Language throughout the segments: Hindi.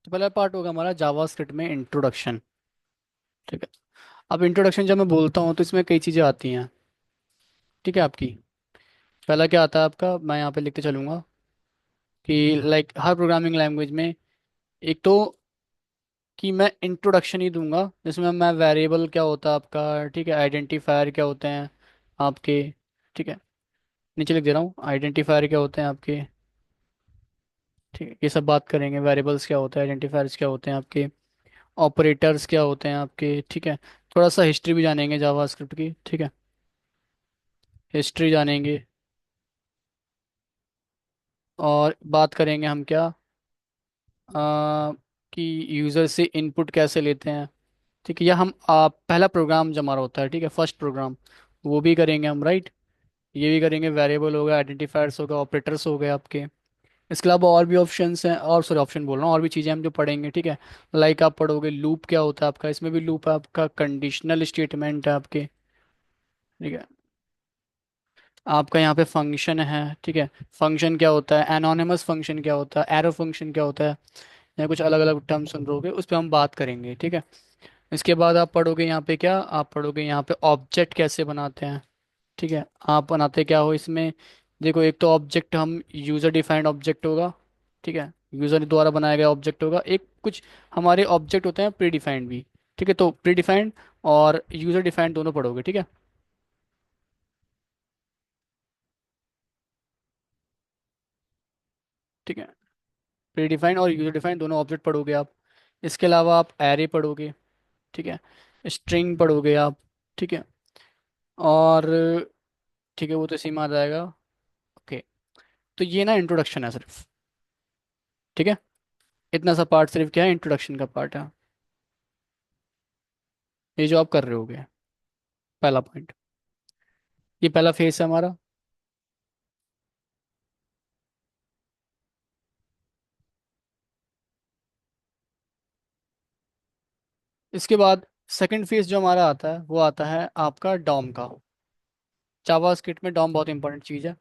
तो पहला पार्ट होगा हमारा जावास्क्रिप्ट में इंट्रोडक्शन। ठीक है। अब इंट्रोडक्शन जब मैं बोलता हूँ तो इसमें कई चीज़ें आती हैं। ठीक है आपकी। पहला क्या आता है आपका, मैं यहाँ पे लिखते चलूँगा कि लाइक हर प्रोग्रामिंग लैंग्वेज में एक तो कि मैं इंट्रोडक्शन ही दूंगा जिसमें मैं वेरिएबल क्या होता है आपका, ठीक है, आइडेंटिफायर क्या होते हैं आपके। ठीक है। नीचे लिख दे रहा हूँ आइडेंटिफायर क्या होते हैं आपके। ठीक है, ये सब बात करेंगे, वेरिएबल्स क्या होता है, आइडेंटिफायर्स क्या होते हैं आपके, ऑपरेटर्स क्या होते हैं आपके। ठीक है। थोड़ा सा हिस्ट्री भी जानेंगे जावास्क्रिप्ट की। ठीक है। हिस्ट्री जानेंगे। और बात करेंगे हम क्या, कि यूज़र से इनपुट कैसे लेते हैं। ठीक है। या हम पहला प्रोग्राम जो हमारा होता है, ठीक है, फर्स्ट प्रोग्राम, वो भी करेंगे हम, राइट। ये भी करेंगे, वेरिएबल हो गया, आइडेंटिफायर्स हो गया, ऑपरेटर्स हो गए आपके। इसके अलावा और भी ऑप्शंस हैं, और सॉरी ऑप्शन बोल रहा हूँ, और भी चीज़ें हम जो पढ़ेंगे। ठीक है। लाइक आप पढ़ोगे लूप क्या होता है आपका, इसमें भी लूप है आपका, कंडीशनल स्टेटमेंट है आपके। ठीक है। आपका यहाँ पे फंक्शन है। ठीक है। फंक्शन क्या होता है, एनोनिमस फंक्शन क्या होता है, एरो फंक्शन क्या होता है, या कुछ अलग अलग टर्म सुन रहोगे, उस पर हम बात करेंगे। ठीक है। इसके बाद आप पढ़ोगे यहाँ पे क्या, आप पढ़ोगे यहाँ पे ऑब्जेक्ट कैसे बनाते हैं। ठीक है। आप बनाते क्या हो इसमें, देखो एक तो ऑब्जेक्ट हम यूज़र डिफाइंड ऑब्जेक्ट होगा। ठीक है। यूज़र द्वारा बनाया गया ऑब्जेक्ट होगा, एक कुछ हमारे ऑब्जेक्ट होते हैं प्री डिफाइंड भी। ठीक है। तो प्री डिफाइंड और यूज़र डिफाइंड दोनों पढ़ोगे। ठीक है। ठीक है। प्री डिफाइंड और यूज़र डिफाइंड दोनों ऑब्जेक्ट पढ़ोगे आप। इसके अलावा आप एरे पढ़ोगे। ठीक है। स्ट्रिंग पढ़ोगे आप। ठीक है। और ठीक है, वो तो इसी में आ जाएगा। ओके। तो ये ना इंट्रोडक्शन है सिर्फ। ठीक है। इतना सा पार्ट सिर्फ क्या है, इंट्रोडक्शन का पार्ट है। ये जो आप कर रहे होगे, पहला पॉइंट, ये पहला फेस है हमारा। इसके बाद सेकंड फेस जो हमारा आता है वो आता है आपका डॉम का। जावास्क्रिप्ट में डॉम बहुत इंपॉर्टेंट चीज़ है।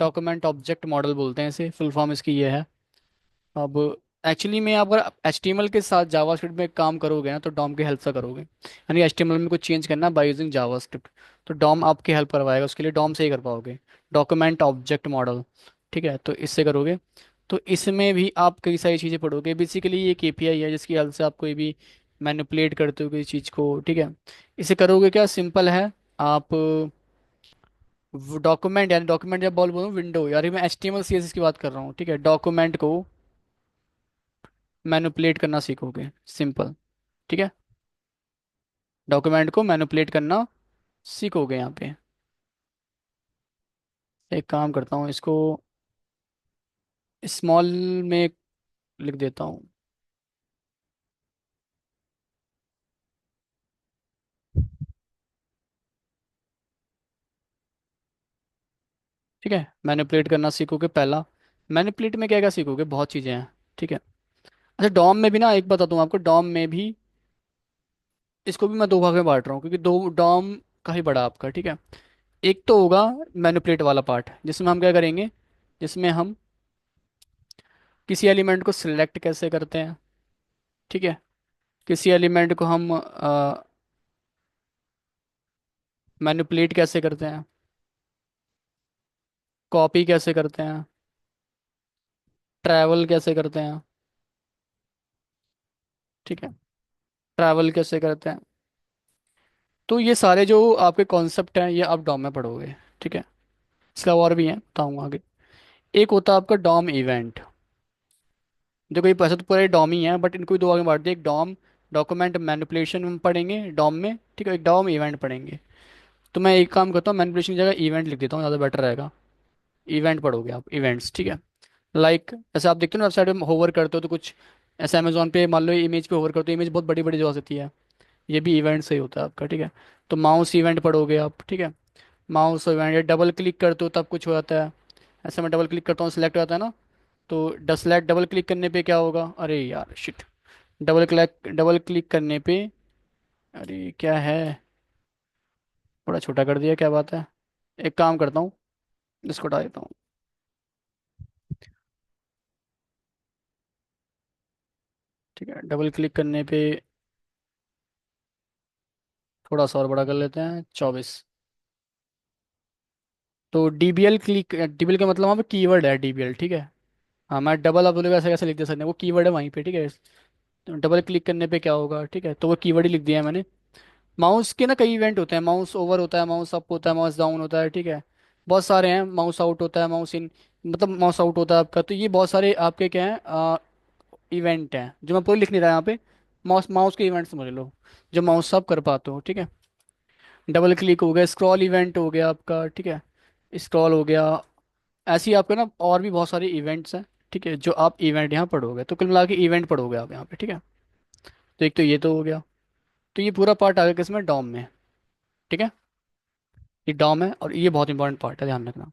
डॉक्यूमेंट ऑब्जेक्ट मॉडल बोलते हैं इसे, फुल फॉर्म इसकी ये है। अब एक्चुअली में आप अगर HTML के साथ जावास्क्रिप्ट में काम करोगे ना तो डॉम की हेल्प से करोगे, यानी HTML में कुछ चेंज करना बाय यूजिंग जावास्क्रिप्ट, तो डॉम आपकी हेल्प करवाएगा, उसके लिए डॉम से ही कर पाओगे। Document object model. ठीक है, तो इससे करोगे। तो इसमें भी आप कई सारी चीज़ें पढ़ोगे, बेसिकली ये एक API है जिसकी हेल्प से आप कोई भी मैनिपुलेट करते हो किसी चीज़ को। ठीक है। इसे करोगे क्या, सिंपल है। आप डॉक्यूमेंट, यानी डॉक्यूमेंट जब बोलूँ विंडो, यार मैं HTML CSS की बात कर रहा हूँ। ठीक है। डॉक्यूमेंट को मैनिपुलेट करना सीखोगे, सिंपल। ठीक है। डॉक्यूमेंट को मैनिपुलेट करना सीखोगे यहाँ पे। एक काम करता हूँ, इसको स्मॉल में लिख देता हूँ। ठीक है। मैनिपुलेट करना सीखोगे पहला। मैनिपुलेट में क्या क्या सीखोगे, बहुत चीज़ें हैं। ठीक है। अच्छा, डॉम में भी ना एक बताता हूँ आपको, डॉम में भी इसको भी मैं दो भाग में बांट रहा हूँ क्योंकि दो डॉम का ही बड़ा आपका। ठीक है। एक तो होगा मैनिपुलेट वाला पार्ट, जिसमें हम क्या करेंगे, जिसमें हम किसी एलिमेंट को सिलेक्ट कैसे करते हैं। ठीक है। किसी एलिमेंट को हम मैनिपुलेट कैसे करते हैं, कॉपी कैसे करते हैं, ट्रैवल कैसे करते हैं। ठीक है। ट्रैवल कैसे करते हैं। तो ये सारे जो आपके कॉन्सेप्ट हैं ये आप डॉम में पढ़ोगे। ठीक है। इसका और भी है, बताऊंगा आगे। एक होता है आपका डॉम इवेंट। देखो ये पैसे तो पूरे डॉम ही है, बट इनको भी दो भाग में बांट दिया, एक डॉम डॉक्यूमेंट मैनिपुलेशन में पढ़ेंगे डॉम में। ठीक है। एक डॉम इवेंट पढ़ेंगे। तो मैं एक काम करता हूँ, मैनिपुलेशन की जगह इवेंट लिख देता हूँ, ज़्यादा बेटर रहेगा। इवेंट पढ़ोगे आप, इवेंट्स। ठीक है। लाइक ऐसे आप देखते हो ना, वेबसाइट में होवर करते हो तो कुछ ऐसे अमेजोन पे मान लो इमेज पे होवर करते हो, इमेज बहुत बड़ी बड़ी जो आ सकती है, ये भी इवेंट से ही होता है आपका। ठीक है। तो माउस इवेंट पढ़ोगे आप। ठीक है। माउस इवेंट, या डबल क्लिक करते हो तब कुछ हो जाता है, ऐसे मैं डबल क्लिक करता हूँ सिलेक्ट हो जाता है ना, तो डसलेट डबल क्लिक करने पे क्या होगा, अरे यार शिट, डबल क्लिक करने पे, अरे क्या है, बड़ा छोटा कर दिया, क्या बात है। एक काम करता हूँ, इसको हटा देता हूँ। ठीक है, डबल क्लिक करने पे थोड़ा सा और बड़ा कर लेते हैं, 24। तो डीबीएल क्लिक, डीबीएल का मतलब वहाँ पे कीवर्ड है डीबीएल, ठीक है। हाँ, मैं डबल आप बोलेगा ऐसे कैसे लिख दे सकते हैं, वो कीवर्ड है वहीं पे, ठीक है। तो डबल क्लिक करने पे क्या होगा, ठीक है, तो वो कीवर्ड ही लिख दिया है मैंने। माउस के ना कई इवेंट होते हैं, माउस ओवर होता है, माउस अप होता है, माउस डाउन होता है, ठीक है। बहुत सारे हैं, माउस आउट होता है, माउस इन, मतलब माउस आउट होता है आपका। तो ये बहुत सारे आपके क्या हैं, इवेंट हैं, जो मैं पूरे लिख नहीं रहा यहाँ पे। माउस माउस के इवेंट समझ लो, जो माउस आप कर पाते हो, ठीक है। डबल क्लिक हो गया, स्क्रॉल इवेंट हो गया आपका, ठीक है। स्क्रॉल हो गया। ऐसे ही आपके ना और भी बहुत सारे इवेंट्स हैं, ठीक है, जो आप इवेंट यहाँ पढ़ोगे, तो कुल मिला के इवेंट पढ़ोगे आप यहाँ पे, ठीक है। तो एक तो ये तो हो गया। तो ये पूरा पार्ट आ गया किसमें, डॉम में, ठीक है। ये डॉम है और ये बहुत इंपॉर्टेंट पार्ट है, ध्यान रखना।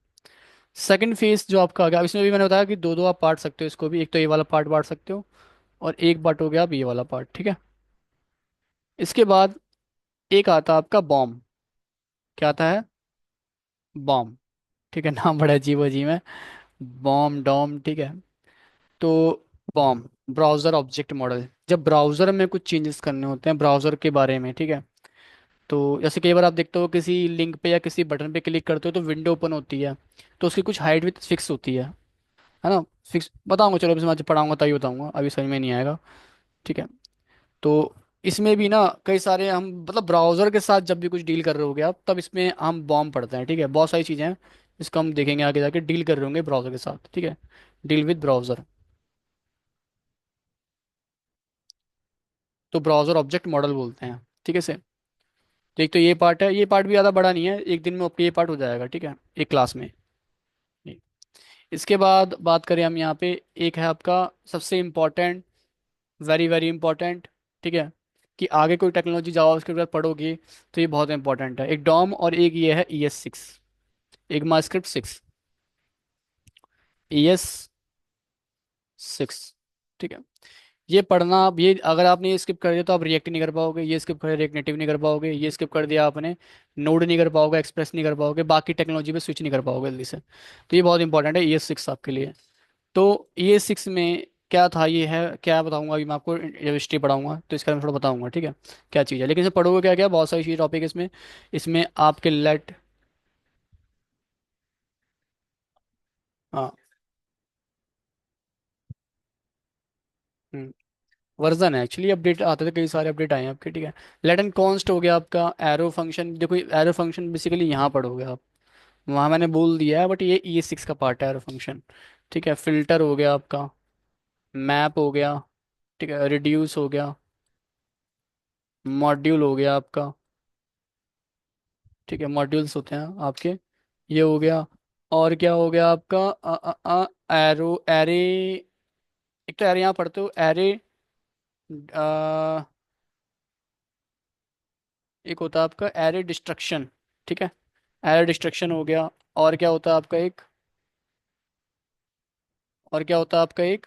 सेकंड फेज जो आपका आ गया, अब इसमें भी मैंने बताया कि दो दो आप बांट सकते हो इसको भी, एक तो ये वाला पार्ट बांट सकते हो, और एक बांटोगे आप ये वाला पार्ट, ठीक है। इसके बाद एक आता है आपका बॉम्ब। क्या आता है, बॉम्ब, ठीक है। नाम बड़ा अजीब अजीब है, बॉम्ब डॉम, ठीक है। तो बॉम्ब ब्राउज़र ऑब्जेक्ट मॉडल, जब ब्राउज़र में कुछ चेंजेस करने होते हैं ब्राउज़र के बारे में, ठीक है। तो जैसे कई बार आप देखते हो किसी लिंक पे या किसी बटन पे क्लिक करते हो तो विंडो ओपन होती है, तो उसकी कुछ हाइट विथ फिक्स होती है ना। फिक्स बताऊंगा, चलो अभी मैं जब पढ़ाऊंगा तभी बताऊंगा, अभी समझ में नहीं आएगा, ठीक है। तो इसमें भी ना कई सारे हम, मतलब ब्राउज़र के साथ जब भी कुछ डील कर रहे होगे आप, तब इसमें हम बॉम्ब पढ़ते हैं, ठीक है। बहुत सारी चीज़ें हैं, इसको हम देखेंगे आगे जाके, डील कर रहे होंगे ब्राउज़र के साथ, ठीक है। डील विद ब्राउज़र, तो ब्राउज़र ऑब्जेक्ट मॉडल बोलते हैं, ठीक है से। तो एक तो ये पार्ट है, ये पार्ट भी ज़्यादा बड़ा नहीं है, एक दिन में आपका ये पार्ट हो जाएगा, ठीक है, एक क्लास में। जी। इसके बाद बात करें हम यहाँ पे, एक है आपका सबसे इम्पोर्टेंट, वेरी वेरी इंपॉर्टेंट, ठीक है, कि आगे कोई टेक्नोलॉजी जावास्क्रिप्ट के बाद पढ़ोगे तो ये बहुत इंपॉर्टेंट है। एक डॉम और एक ये है ES6, एक मास्क्रिप्ट 6, ES6, ठीक है। ये पढ़ना आप, ये अगर आपने ये स्किप कर दिया तो आप रिएक्ट नहीं कर पाओगे, ये स्किप कर दिया रिएक्ट नेटिव नहीं कर पाओगे, ये स्किप कर दिया आपने नोड नहीं कर पाओगे, एक्सप्रेस नहीं कर पाओगे, बाकी टेक्नोलॉजी पे स्विच नहीं कर पाओगे जल्दी से। तो ये बहुत इंपॉर्टेंट है ES6 आपके लिए। तो ES6 में क्या था, ये है क्या बताऊंगा अभी मैं आपको, जब हिस्ट्री पढ़ाऊंगा तो इसका मैं थोड़ा बताऊंगा, ठीक है, क्या चीज़ है। लेकिन इसे पढ़ोगे क्या क्या, बहुत सारी चीज़ टॉपिक इसमें। इसमें आपके लेट, हाँ, वर्जन है एक्चुअली, अपडेट आते थे, कई सारे अपडेट आए हैं आपके, ठीक है। लेट एंड कॉन्स्ट हो गया आपका, एरो फंक्शन, देखो एरो फंक्शन बेसिकली यहाँ पढ़ोगे आप, वहाँ मैंने बोल दिया है, बट ये ES6 का पार्ट है एरो फंक्शन, ठीक है। फिल्टर हो गया आपका, मैप हो गया, ठीक है, रिड्यूस हो गया, मॉड्यूल हो गया आपका, ठीक है, मॉड्यूल्स होते हैं आपके, ये हो गया। और क्या हो गया आपका, एरो एरे, एक तो एरे यहाँ पढ़ते हो एरे, एक होता है आपका एरे डिस्ट्रक्शन, ठीक है, एरे डिस्ट्रक्शन हो गया। और क्या होता है आपका एक, और क्या होता है आपका एक,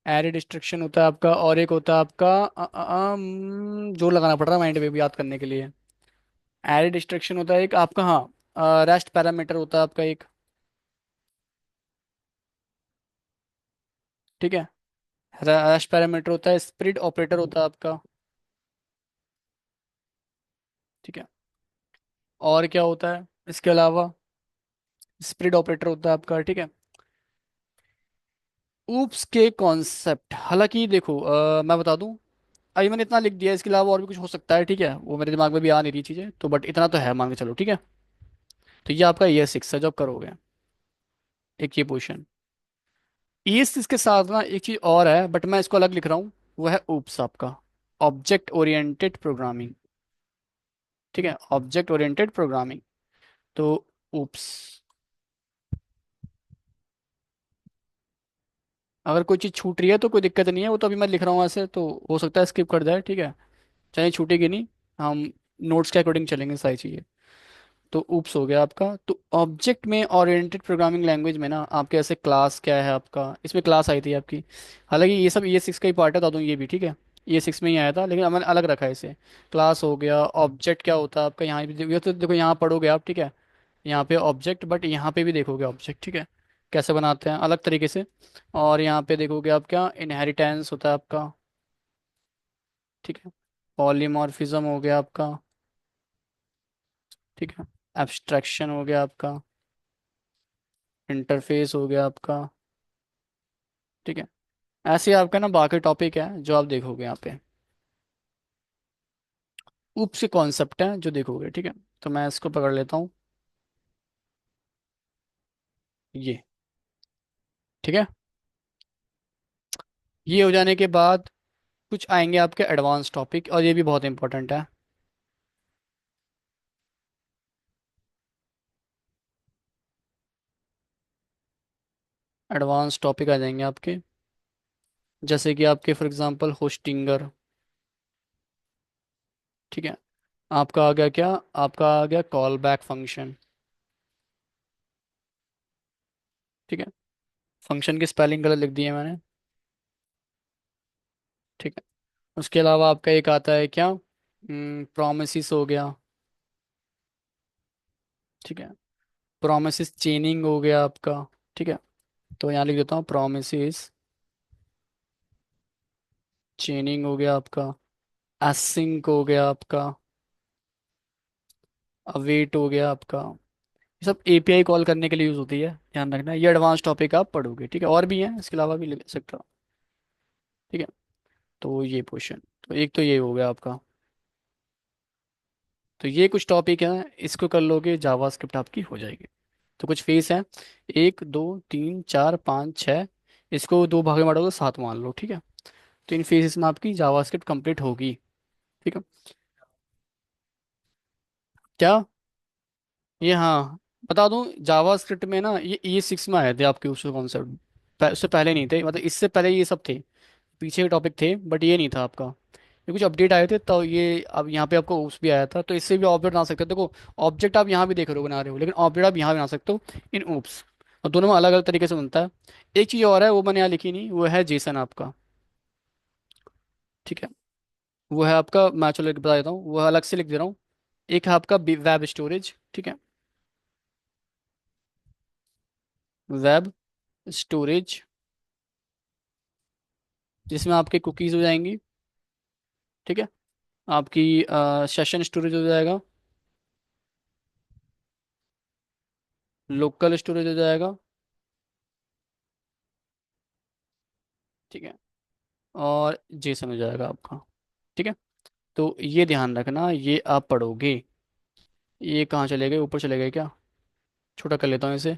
एरे डिस्ट्रक्शन होता है आपका, और एक होता है आपका जोर लगाना पड़ रहा है माइंड पे भी याद करने के लिए। एरे डिस्ट्रक्शन होता है एक आपका, हाँ, रेस्ट पैरामीटर होता है आपका एक, ठीक है। रेस्ट पैरामीटर होता है, स्प्लिट ऑपरेटर होता है आपका, ठीक है। और क्या होता है इसके अलावा, स्प्लिट ऑपरेटर होता है आपका, ठीक है। ऊप्स के कॉन्सेप्ट, हालांकि देखो मैं बता दूं, अभी मैंने इतना लिख दिया, इसके अलावा और भी कुछ हो सकता है, ठीक है, वो मेरे दिमाग में भी आ नहीं रही चीज़ें तो, बट इतना तो है मान के चलो, ठीक है। तो ये आपका ES6 है जब करोगे, एक ये पोर्शन। ES6 के साथ ना एक चीज़ और है, बट मैं इसको अलग लिख रहा हूँ, वो है ऊप्स आपका, ऑब्जेक्ट ओरिएंटेड प्रोग्रामिंग, ठीक है, ऑब्जेक्ट ओरिएंटेड प्रोग्रामिंग। तो ऊप्स, अगर कोई चीज़ छूट रही है तो कोई दिक्कत नहीं है, वो तो अभी मैं लिख रहा हूँ ऐसे, तो हो सकता है स्किप कर जाए, ठीक है, चाहे छूटेगी नहीं, हम नोट्स के अकॉर्डिंग चलेंगे सारी चीज़ें। तो उप्स हो गया आपका। तो ऑब्जेक्ट में ओरिएंटेड प्रोग्रामिंग लैंग्वेज में ना आपके ऐसे क्लास क्या है आपका, इसमें क्लास आई थी आपकी, हालांकि ये सब ES6 का ही पार्ट है, बता दूँ ये भी, ठीक है, ES6 में ही आया था, लेकिन मैंने अलग रखा है इसे। क्लास हो गया, ऑब्जेक्ट क्या होता है आपका, यहाँ भी ये तो देखो यहाँ पढ़ोगे आप, ठीक है, यहाँ पे ऑब्जेक्ट, बट यहाँ पे भी देखोगे ऑब्जेक्ट, ठीक है। कैसे बनाते हैं अलग तरीके से। और यहाँ पे देखोगे आप क्या इनहेरिटेंस होता है आपका। ठीक है। पॉलीमॉर्फिज्म हो गया आपका। ठीक है। एब्स्ट्रैक्शन हो गया आपका। इंटरफेस हो गया आपका। ठीक है। ऐसे ही आपका ना बाकी टॉपिक है जो आप देखोगे यहाँ पे। उप से कॉन्सेप्ट है जो देखोगे। ठीक है। तो मैं इसको पकड़ लेता हूँ। ये। ठीक है। ये हो जाने के बाद कुछ आएंगे आपके एडवांस टॉपिक, और ये भी बहुत इंपॉर्टेंट है। एडवांस टॉपिक आ जाएंगे आपके, जैसे कि आपके फॉर एग्जांपल होस्टिंगर। ठीक है। आपका आ गया क्या, आपका आ गया कॉल बैक फंक्शन। ठीक है। फंक्शन की स्पेलिंग गलत लिख दी है मैंने। ठीक है। उसके अलावा आपका एक आता है क्या, प्रोमिस हो गया। ठीक है। प्रोमिस चेनिंग हो गया आपका। ठीक है। तो यहाँ लिख देता हूँ प्रोमिस चेनिंग हो गया आपका। एसिंक हो गया आपका। अवेट हो गया आपका। ये सब एपीआई कॉल करने के लिए यूज होती है, ध्यान रखना। ये एडवांस टॉपिक आप पढ़ोगे। ठीक है। और भी हैं इसके अलावा भी ले सकते हो। ठीक है। तो ये पोर्शन, तो एक तो ये हो गया आपका। तो ये कुछ टॉपिक हैं, इसको कर लोगे जावास्क्रिप्ट आपकी हो जाएगी। तो कुछ फेस है, 1 2 3 4 5 6। इसको दो भाग में बांटो तो 7 मान लो। ठीक है। तो इन फेजेस में आपकी जावास्क्रिप्ट कंप्लीट होगी। ठीक है। क्या, ये हाँ बता दूं, जावास्क्रिप्ट में ना ये 6 में आए थे आपके उस कॉन्सेप्ट। उससे पहले नहीं थे, मतलब इससे पहले ये सब थे, पीछे के टॉपिक थे, बट ये नहीं था आपका। ये कुछ अपडेट आए थे तो ये अब यहाँ पे आपको उस भी आया था, तो इससे भी ऑब्जेक्ट बना सकते हो। देखो ऑब्जेक्ट आप यहाँ भी देख रहे हो बना रहे हो, लेकिन ऑब्जेक्ट आप यहाँ बना सकते हो इन ऊप्स। और दोनों में अलग अलग तरीके से बनता है। एक चीज़ और है वो मैंने यहाँ लिखी नहीं, वो है जेसन आपका। ठीक है। वो है आपका, मैं चलो एक बता देता हूँ, वो अलग से लिख दे रहा हूँ। एक है आपका वेब स्टोरेज। ठीक है। वेब स्टोरेज, जिसमें आपके कुकीज़ हो जाएंगी। ठीक है। आपकी सेशन स्टोरेज हो जाएगा। लोकल स्टोरेज हो जाएगा। ठीक है। और जेसन हो जाएगा आपका। ठीक है। तो ये ध्यान रखना, ये आप पढ़ोगे। ये कहाँ चले गए, ऊपर चले गए क्या, छोटा कर लेता हूँ इसे।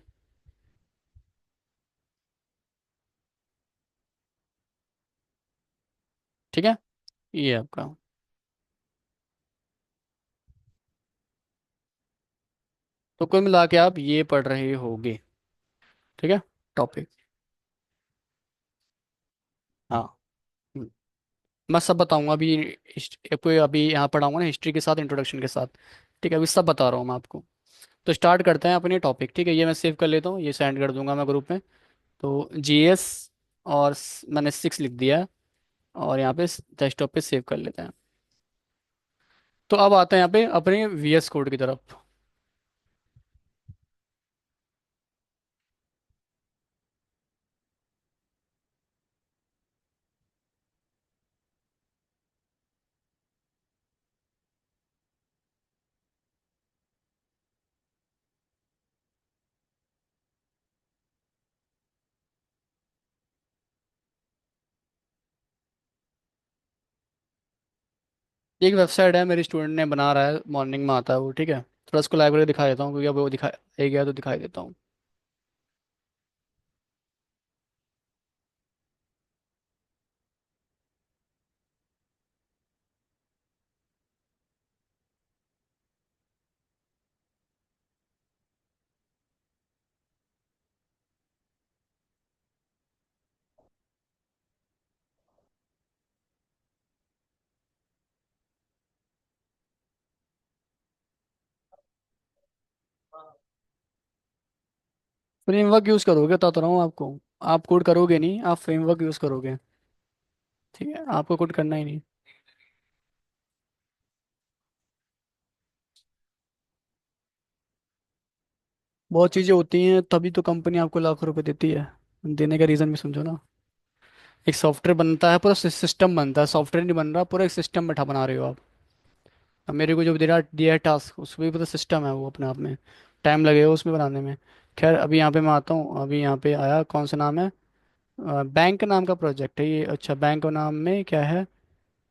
ठीक है। ये आपका। तो कुल मिला के आप ये पढ़ रहे होगे। ठीक है। टॉपिक। हाँ। हम्म, मैं सब बताऊंगा अभी। कोई अभी यहाँ पढ़ाऊंगा ना हिस्ट्री के साथ, इंट्रोडक्शन के साथ। ठीक है। अभी सब बता रहा हूँ मैं आपको। तो स्टार्ट करते हैं अपने टॉपिक। ठीक है। ये मैं सेव कर लेता हूँ, ये सेंड कर दूंगा मैं ग्रुप में। तो जीएस, और मैंने 6 लिख दिया है। और यहाँ पे डेस्कटॉप पे सेव कर लेते हैं। तो अब आते हैं यहाँ पे अपने वीएस कोड की तरफ। एक वेबसाइट है, मेरी स्टूडेंट ने बना रहा है, मॉर्निंग में आता है वो। ठीक है। थोड़ा उसको लाइब्रेरी दिखा देता हूँ, क्योंकि अब वो दिखा गया तो दिखाई देता हूँ। फ्रेमवर्क यूज़ करोगे, बता तो रहा हूँ आपको। आप कोड करोगे नहीं, आप फ्रेमवर्क यूज़ करोगे। ठीक है। आपको कोड करना ही नहीं। बहुत चीज़ें होती हैं, तभी तो कंपनी आपको लाखों रुपए देती है। देने का रीज़न भी समझो ना। एक सॉफ्टवेयर बनता है, पूरा सिस्टम बनता है, सॉफ्टवेयर नहीं बन रहा, पूरा एक सिस्टम बैठा बना रहे हो आप। अब मेरे को जो दिया है टास्क, उसमें भी पता सिस्टम है वो अपने आप में। टाइम लगेगा उसमें बनाने में। खैर अभी यहाँ पे मैं आता हूँ, अभी यहाँ पे आया, कौन सा नाम है, बैंक नाम का प्रोजेक्ट है ये। अच्छा, बैंक नाम में क्या है,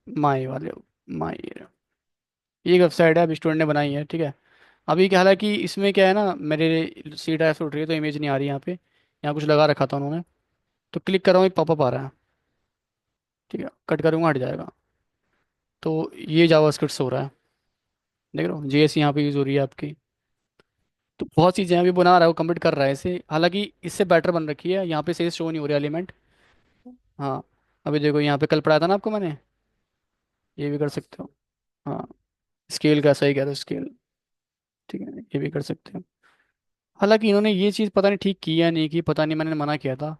माई वाले, माई, ये एक वेबसाइट है, अभी स्टूडेंट ने बनाई है, ठीक है। अभी क्या, हालांकि इसमें क्या है ना, मेरे सी ड्राइव से उठ रही है तो इमेज नहीं आ रही यहाँ पे, यहाँ कुछ लगा रखा था उन्होंने। तो क्लिक कर रहा हूँ, एक पॉपअप आ रहा है, ठीक है, कट करूँगा हट जाएगा। तो ये जावास्क्रिप्ट से हो रहा है, देख रहे हो, जेएस यहाँ पे यूज़ हो रही है आपकी। तो बहुत चीज़ें अभी बना रहा है वो, कंप्लीट कर रहा है इसे, हालांकि इससे बेटर बन रखी है, यहाँ पे से शो नहीं हो रहा एलिमेंट। हाँ, अभी देखो यहाँ पे कल पढ़ाया था ना आपको मैंने, ये भी कर सकते हो। हाँ, स्केल का सही कह रहे हो, स्केल, ठीक है, ये भी कर सकते हो। हालांकि इन्होंने ये चीज़ पता नहीं ठीक की या नहीं की, पता नहीं, मैंने मना किया था।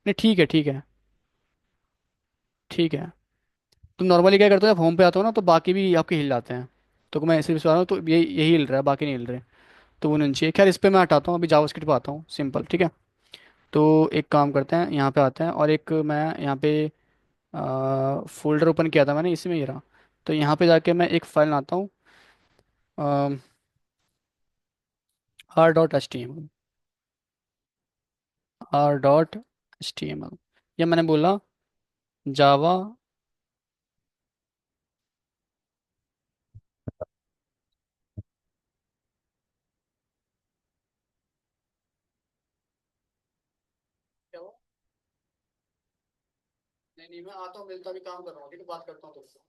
नहीं ठीक है, ठीक है, ठीक है। तुम नॉर्मली क्या करते हो, जब होम पे आते हो ना तो बाकी भी आपके हिल जाते हैं। तो मैं ऐसे भी रहा हूँ, तो ये यही हिल रहा है, बाकी नहीं हिल रहे। तो वो नहीं चाहिए। खैर इस पे मैं हटाता हूँ, अभी जावास्क्रिप्ट पे आता हूँ, सिंपल, ठीक है। तो एक काम करते हैं, यहाँ पे आते हैं, और एक मैं यहाँ पे फोल्डर ओपन किया था मैंने, इसी में ही रहा। तो यहाँ पे जाके मैं एक फाइल लाता हूँ, r.html, r.html, या मैंने बोला जावा। क्या हुआ? नहीं नहीं, मैं आता हूँ, मिलता भी, काम कर रहा हूँ, ठीक है, बात करता हूँ तुझसे।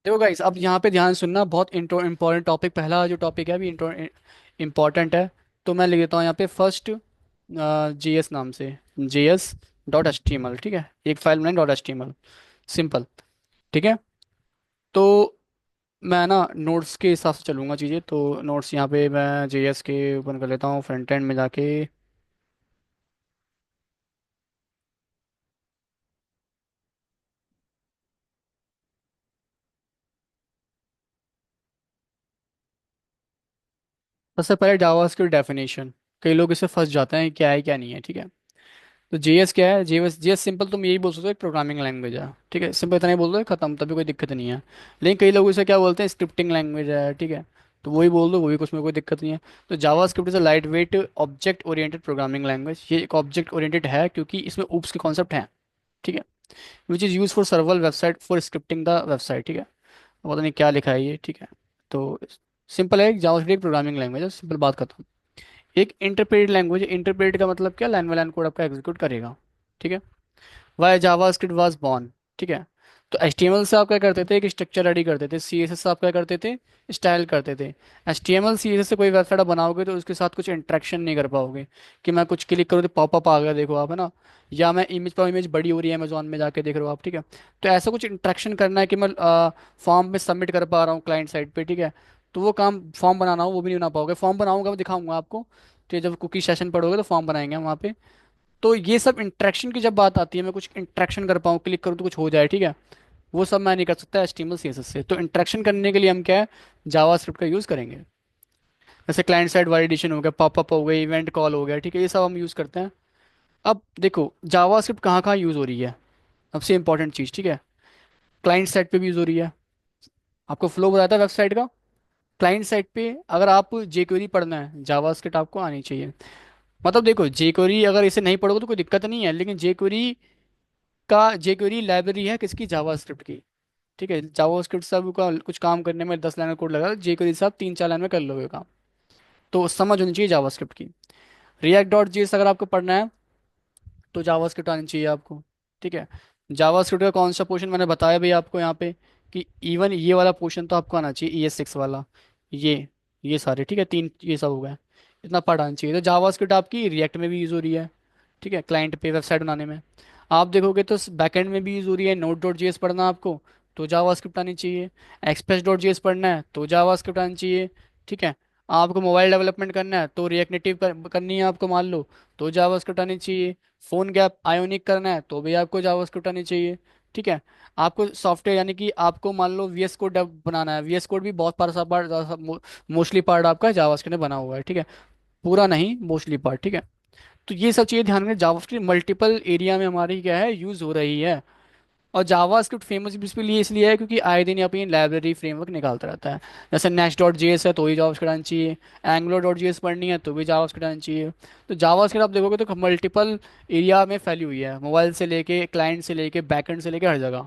देखो गाइस, अब यहाँ पे ध्यान सुनना, बहुत इंपॉर्टेंट टॉपिक, पहला जो टॉपिक है अभी इम्पॉर्टेंट है। तो मैं लिख देता हूँ यहाँ पे फर्स्ट, JS नाम से, JS.html, ठीक है, एक फाइल बनाए .html, सिंपल, ठीक है। तो मैं ना नोट्स के हिसाब से चलूंगा चीज़ें, तो नोट्स यहाँ पे मैं JS के ओपन कर लेता हूँ, फ्रंट एंड में जाके। सबसे पहले जावास्क्रिप्ट डेफिनेशन, कई लोग इसे फंस जाते हैं, क्या है क्या नहीं है, ठीक है। तो जेएस क्या है, जेएस सिंपल तुम यही बोल सकते हो, एक प्रोग्रामिंग लैंग्वेज है, ठीक है, सिंपल इतना ही बोल दो, खत्म, तभी कोई दिक्कत नहीं है। लेकिन कई लोग इसे क्या बोलते हैं, स्क्रिप्टिंग लैंग्वेज है, ठीक है। तो वही बोल दो, वो भी, कुछ में कोई दिक्कत नहीं है। तो JavaScript is a lightweight object oriented programming language, ये एक ऑब्जेक्ट ओरिएंटेड है क्योंकि इसमें ऊप्स के कॉन्सेप्ट हैं, ठीक है। Which is use for server website for scripting the website, ठीक है। अब पता नहीं क्या लिखा है ये, ठीक है। तो सिंपल है, जावा स्क्रिप्ट प्रोग्रामिंग लैंग्वेज है, सिंपल बात करता हूँ। एक इंटरप्रेटेड लैंग्वेज, इंटरप्रेट का मतलब क्या, लाइन बाय लाइन कोड आपका एग्जीक्यूट करेगा, ठीक है। वाई जावास्क्रिप्ट वाज बॉर्न, ठीक है। तो HTML से आप क्या करते थे, एक स्ट्रक्चर रेडी करते थे, CSS से आप क्या करते थे, स्टाइल करते थे। HTML CSS से कोई वेबसाइट आप बनाओगे तो उसके साथ कुछ इंटरेक्शन नहीं कर पाओगे, कि मैं कुछ क्लिक करूँ तो पॉपअप आ गया, देखो आप, है ना। या मैं इमेज पर इमेज बड़ी हो रही है अमेजोन में जाके देख रहे हो आप, ठीक है। तो ऐसा कुछ इंटरेक्शन करना है कि मैं फॉर्म में सबमिट कर पा रहा हूँ क्लाइंट साइड पे, ठीक है। तो वो काम, फॉर्म बनाना हो वो भी नहीं बना पाओगे, फॉर्म बनाऊंगा, मैं दिखाऊंगा आपको। तो जब कुकी सेशन पढ़ोगे तो फॉर्म बनाएंगे हम वहाँ पे। तो ये सब इंटरेक्शन की जब बात आती है, मैं कुछ इंटरेक्शन कर पाऊँ, क्लिक करूँ तो कुछ हो जाए, ठीक है। वो सब मैं नहीं कर सकता HTML CSS से। तो इंटरेक्शन करने के लिए हम क्या है, जावास्क्रिप्ट का यूज़ करेंगे। जैसे क्लाइंट साइड वैलिडेशन हो गया, पॉपअप हो गया, इवेंट कॉल हो गया, ठीक है, ये सब हम यूज़ करते हैं। अब देखो जावास्क्रिप्ट कहाँ कहाँ यूज़ हो रही है, सबसे इंपॉर्टेंट चीज़, ठीक है। क्लाइंट साइड पे भी यूज़ हो रही है, आपको फ्लो बताया था वेबसाइट का। क्लाइंट साइड पे अगर आप jQuery पढ़ना है, जावास्क्रिप्ट आपको आनी चाहिए। मतलब देखो, jQuery अगर इसे नहीं पढ़ोगे तो कोई दिक्कत नहीं है, लेकिन jQuery लाइब्रेरी है किसकी, जावास्क्रिप्ट की, ठीक है। जावास्क्रिप्ट से आपका कुछ काम करने में 10 लाइन का कोड लगा, jQuery से आप 3 4 लाइन में कर लोगे काम। तो समझ होनी चाहिए जावास्क्रिप्ट की। React.js अगर आपको पढ़ना है तो जावास्क्रिप्ट आनी चाहिए आपको, ठीक है। जावास्क्रिप्ट का कौन सा पोर्शन मैंने बताया भाई आपको यहाँ पे, कि इवन ये वाला पोर्शन तो आपको आना चाहिए, ES6 वाला, ये ये सारे, ठीक है, तीन ये सब हो गए, इतना पढ़ आना चाहिए। तो जावास्क्रिप्ट आपकी रिएक्ट में भी यूज़ हो रही है, ठीक है, क्लाइंट पे वेबसाइट बनाने में। आप देखोगे तो बैकएंड में भी यूज़ हो रही है, Node.js पढ़ना आपको तो जावास्क्रिप्ट आनी चाहिए। Express.js पढ़ना है तो जावास्क्रिप्ट आनी चाहिए, ठीक है। आपको मोबाइल डेवलपमेंट करना है तो रिएक्ट नेटिव करनी है आपको, मान लो, तो जावास्क्रिप्ट आनी चाहिए। फ़ोन गैप आयोनिक करना है तो भी आपको जावास्क्रिप्ट आनी चाहिए। ठीक है। आपको सॉफ्टवेयर यानी कि आपको मान लो वीएस कोड बनाना है, वीएस कोड भी बहुत पारा पार्ट, मोस्टली पार्ट आपका जावास्क्रिप्ट में बना हुआ है, ठीक है। पूरा नहीं, मोस्टली पार्ट, ठीक है। तो ये सब चीज़ें ध्यान में, जावास्क्रिप्ट मल्टीपल एरिया में हमारी क्या है, यूज़ हो रही है। और जावास्क्रिप्ट फेमस भी इसलिए इसलिए है क्योंकि आए दिन ये अपनी लाइब्रेरी फ्रेमवर्क निकालता रहता है। जैसे नेक्स्ट डॉट जेएस है तो भी जावास्क्रिप्ट आनी चाहिए, एंगुलर डॉट जेएस पढ़नी है तो भी जावास्क्रिप्ट आनी चाहिए। तो जावास्क्रिप्ट आप देखोगे तो मल्टीपल एरिया में फैली हुई है, मोबाइल से लेके क्लाइंट से लेके बैकएंड से लेके हर जगह।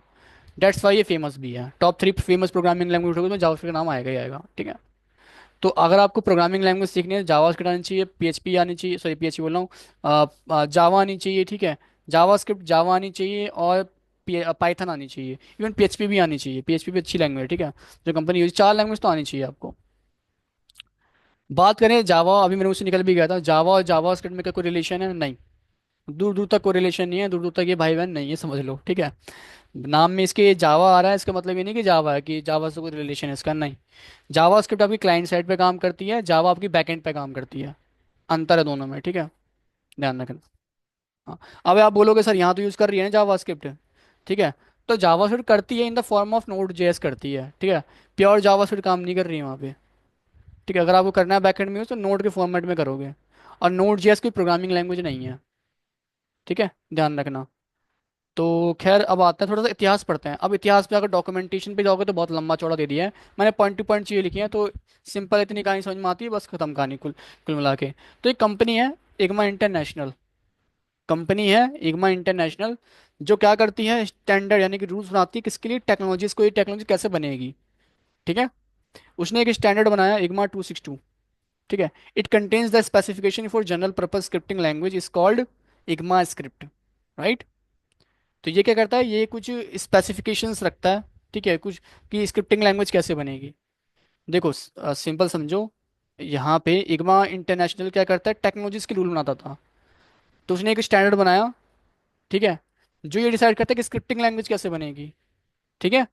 डेट्स वाई ये फेमस भी है, टॉप 3 फेमस प्रोग्रामिंग लैंग्वेज होगी तो जावास्क्रिप्ट का नाम आएगा ही आएगा, ठीक है। तो अगर आपको प्रोग्रामिंग लैंग्वेज सीखनी है, जावास्क्रिप्ट आनी चाहिए, पीएचपी आनी चाहिए, सॉरी पीएचपी बोल रहा हूँ, जावा आनी चाहिए, ठीक है। जावास्क्रिप्ट जावा आनी चाहिए, और पाइथन आनी चाहिए, इवन पीएचपी भी आनी चाहिए, पीएचपी भी अच्छी लैंग्वेज है, ठीक है। जो कंपनी यूज, 4 लैंग्वेज तो आनी चाहिए आपको। बात करें जावा, अभी मेरे मुझसे निकल भी गया था, जावा और जावास्क्रिप्ट में क्या कोई रिलेशन है? नहीं, दूर दूर तक कोई रिलेशन नहीं है, दूर दूर तक ये भाई बहन नहीं है, समझ लो, ठीक है। नाम में इसके जावा आ रहा है, इसका मतलब ये नहीं कि जावा है, कि जावा से कोई रिलेशन है इसका, नहीं। जावा स्क्रिप्ट आपकी क्लाइंट साइड पे काम करती है, जावा आपकी बैकएंड पे काम करती है। अंतर है दोनों में, ठीक है, ध्यान रखना। हाँ। अब आप बोलोगे सर यहाँ तो यूज़ कर रही है ना जावा स्क्रिप्ट, ठीक है। तो जावा स्क्रिप्ट करती है in the form of node JS करती है, ठीक है। प्योर जावा स्क्रिप्ट काम नहीं कर रही है वहाँ पे, ठीक है। अगर आपको करना है बैकएंड में यूज़ तो नोड के फॉर्मेट में करोगे। और नोड जेएस कोई प्रोग्रामिंग लैंग्वेज नहीं है, ठीक है, ध्यान रखना। तो खैर अब आते हैं, थोड़ा सा इतिहास पढ़ते हैं। अब इतिहास पे अगर डॉक्यूमेंटेशन पे जाओगे तो बहुत लंबा चौड़ा दे दिया है मैंने, पॉइंट टू पॉइंट चीज़ें लिखी हैं, तो सिंपल इतनी कहानी समझ में आती है, बस खत्म कहानी, कुल कुल मिला के। तो एक कंपनी है, इग्मा इंटरनेशनल, कंपनी है इग्मा इंटरनेशनल, जो क्या करती है, स्टैंडर्ड यानी कि रूल्स बनाती है किसके लिए, टेक्नोलॉजीज को, ये टेक्नोलॉजी कैसे बनेगी, ठीक है। उसने एक स्टैंडर्ड बनाया इग्मा 262, ठीक है। It contains the specification for general purpose scripting language is called ECMAScript, right. तो ये क्या करता है, ये कुछ स्पेसिफिकेशंस रखता है, ठीक है, कुछ, कि स्क्रिप्टिंग लैंग्वेज कैसे बनेगी। देखो सिंपल समझो, यहाँ पे इग्मा इंटरनेशनल क्या करता है, टेक्नोलॉजीज के रूल बनाता था। तो उसने एक स्टैंडर्ड बनाया, ठीक है, जो ये डिसाइड करता है कि स्क्रिप्टिंग लैंग्वेज कैसे बनेगी, ठीक है।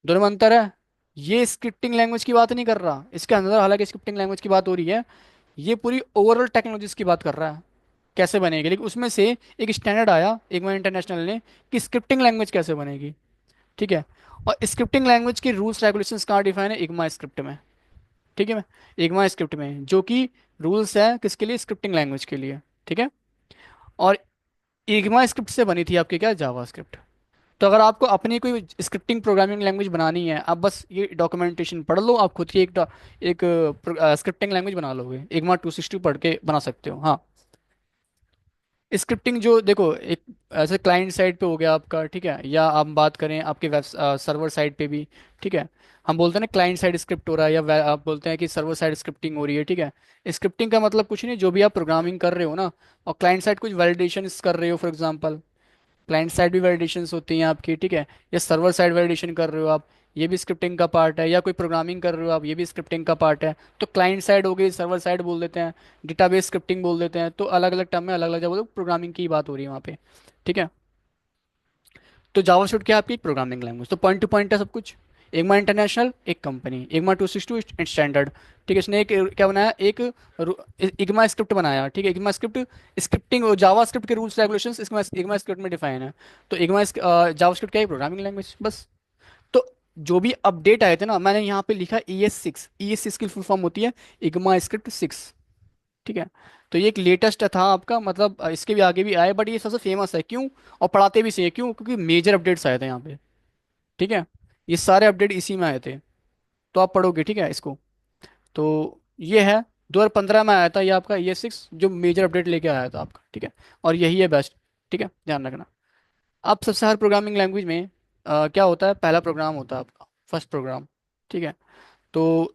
दोनों में अंतर है। ये स्क्रिप्टिंग लैंग्वेज की बात नहीं कर रहा, इसके अंदर हालांकि स्क्रिप्टिंग लैंग्वेज की बात हो रही है, ये पूरी ओवरऑल टेक्नोलॉजीज की बात कर रहा है, कैसे बनेगी। लेकिन उसमें से एक स्टैंडर्ड आया इग्मा इंटरनेशनल ने, कि स्क्रिप्टिंग लैंग्वेज कैसे बनेगी, ठीक है। और स्क्रिप्टिंग लैंग्वेज के रूल्स रेगुलेशंस कहाँ डिफाइन है, इग्मा स्क्रिप्ट में, ठीक है। इग्मा स्क्रिप्ट में जो कि रूल्स है किसके लिए, स्क्रिप्टिंग लैंग्वेज के लिए, ठीक है। और इग्मा स्क्रिप्ट से बनी थी आपकी क्या, जावा स्क्रिप्ट। तो अगर आपको अपनी कोई स्क्रिप्टिंग प्रोग्रामिंग लैंग्वेज बनानी है, आप बस ये डॉक्यूमेंटेशन पढ़ लो, आप खुद की एक स्क्रिप्टिंग लैंग्वेज बना लोगे, इग्मा 260 पढ़ के बना सकते हो, हाँ। स्क्रिप्टिंग जो देखो, एक ऐसे क्लाइंट साइड पे हो गया आपका, ठीक है, या आप बात करें आपके वेब सर्वर साइड पे भी, ठीक है। हम बोलते हैं ना क्लाइंट साइड स्क्रिप्ट हो रहा है, या आप बोलते हैं कि सर्वर साइड स्क्रिप्टिंग हो रही है, ठीक है। स्क्रिप्टिंग का मतलब कुछ नहीं, जो भी आप प्रोग्रामिंग कर रहे हो ना, और क्लाइंट साइड कुछ वैलिडेशन कर रहे हो, फॉर एग्जांपल क्लाइंट साइड भी वैलिडेशंस होती हैं आपकी, ठीक है। या सर्वर साइड वैलिडेशन कर रहे हो आप, ये भी स्क्रिप्टिंग का पार्ट है। या कोई प्रोग्रामिंग कर रहे हो आप, ये भी स्क्रिप्टिंग का पार्ट है। तो क्लाइंट साइड हो गई, सर्वर साइड बोल देते हैं, डेटाबेस स्क्रिप्टिंग बोल देते हैं, तो अलग अलग टर्म में अलग अलग जगह प्रोग्रामिंग की बात हो रही है वहाँ पे, ठीक है। तो जावास्क्रिप्ट क्या है, आपकी प्रोग्रामिंग लैंग्वेज, तो पॉइंट टू पॉइंट है सब कुछ। इग्मा इंटरनेशनल एक कंपनी, इग्मा 262 स्टैंडर्ड, ठीक है। इसने एक क्या बनाया, एक इग्मा स्क्रिप्ट बनाया, ठीक है। इग्मा स्क्रिप्ट, स्क्रिप्टिंग और जावा स्क्रिप्ट के रूल्स रेगुलेशंस इग्मा इग्मा स्क्रिप्ट में डिफाइन है। तो इग्मा जावा स्क्रिप्ट क्या है, प्रोग्रामिंग लैंग्वेज, बस। तो जो भी अपडेट आए थे ना, मैंने यहाँ पे लिखा ES6, ES6 की फुल फॉर्म होती है इग्मा स्क्रिप्ट 6, ठीक है। तो ये एक लेटेस्ट था आपका, मतलब इसके भी आगे भी आए, बट ये सबसे फेमस है, क्यों, और पढ़ाते भी सही है, क्यों, क्योंकि मेजर अपडेट्स आए थे यहाँ पे, ठीक है। ये सारे अपडेट इसी में आए थे, तो आप पढ़ोगे, ठीक है, इसको। तो ये है, 2015 में आया था ये आपका ES6, जो मेजर अपडेट लेके आया था आपका, ठीक है। और यही है बेस्ट, ठीक है, ध्यान रखना। अब सबसे हर प्रोग्रामिंग लैंग्वेज में क्या होता है, पहला प्रोग्राम होता है आपका, फर्स्ट प्रोग्राम, ठीक है। तो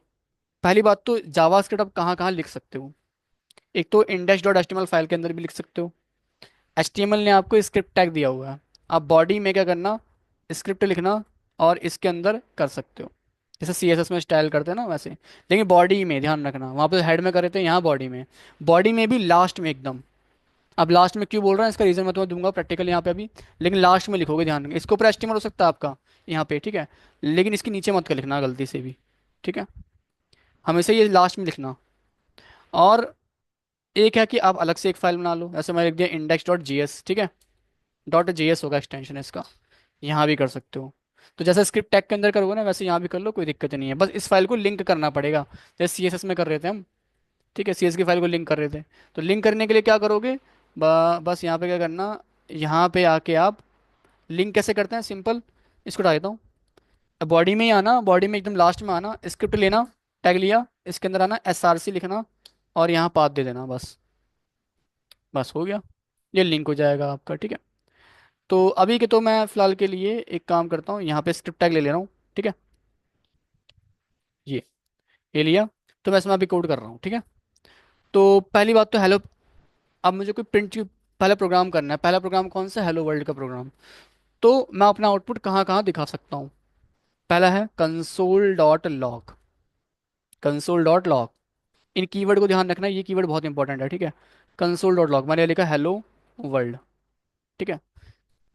पहली बात तो जावास्क्रिप्ट आप कहाँ कहाँ लिख सकते हो, एक तो index.html फाइल के अंदर भी लिख सकते हो। HTML ने आपको स्क्रिप्ट टैग दिया हुआ है, आप बॉडी में क्या करना, स्क्रिप्ट लिखना, और इसके अंदर कर सकते हो, जैसे CSS में स्टाइल करते हैं ना वैसे। लेकिन बॉडी में ध्यान रखना, वहाँ पे हेड में कर रहे थे, यहाँ बॉडी में, बॉडी में भी लास्ट में एकदम। अब लास्ट में क्यों बोल रहा है, इसका रीजन मैं तुम्हें दूंगा प्रैक्टिकल यहाँ पे अभी। लेकिन लास्ट में लिखोगे, ध्यान रखना, इसके ऊपर HTML हो सकता है आपका यहाँ पे, ठीक है। लेकिन इसके नीचे मत कर लिखना गलती से भी, ठीक है, हमेशा ये लास्ट में लिखना। और एक है कि आप अलग से एक फाइल बना लो, ऐसे मैं लिख दिया index.js, ठीक है। डॉट जेएस होगा एक्सटेंशन इसका। यहाँ भी कर सकते हो। तो जैसे स्क्रिप्ट टैग के अंदर करोगे ना, वैसे यहाँ भी कर लो, कोई दिक्कत नहीं है। बस इस फाइल को लिंक करना पड़ेगा, जैसे सीएसएस में कर रहे थे हम। ठीक है, सीएस की फाइल को लिंक कर रहे थे। तो लिंक करने के लिए क्या करोगे, बस यहाँ पे क्या करना, यहाँ पे आके आप लिंक कैसे करते हैं, सिंपल। इसको हटा देता हूँ। बॉडी में ही आना, बॉडी में एकदम लास्ट में आना, स्क्रिप्ट लेना, टैग लिया, इसके अंदर आना, एसआरसी लिखना, और यहाँ पाथ दे देना, बस। बस हो गया, ये लिंक हो जाएगा आपका। ठीक है। तो अभी के तो मैं फिलहाल के लिए एक काम करता हूँ, यहाँ पे स्क्रिप्ट टैग ले ले रहा हूँ। ठीक है, ये ये लिया। तो मैं इसमें अभी कोड कर रहा हूँ। ठीक है। तो पहली बात तो हेलो। अब मुझे कोई प्रिंट पहला प्रोग्राम करना है। पहला प्रोग्राम कौन सा, हेलो वर्ल्ड का प्रोग्राम। तो मैं अपना आउटपुट कहाँ कहाँ दिखा सकता हूँ। पहला है console dot log. Console dot log, इन कीवर्ड को ध्यान रखना, ये कीवर्ड बहुत इंपॉर्टेंट है। ठीक है। कंसोल डॉट लॉग, मैंने लिखा हेलो वर्ल्ड। ठीक है।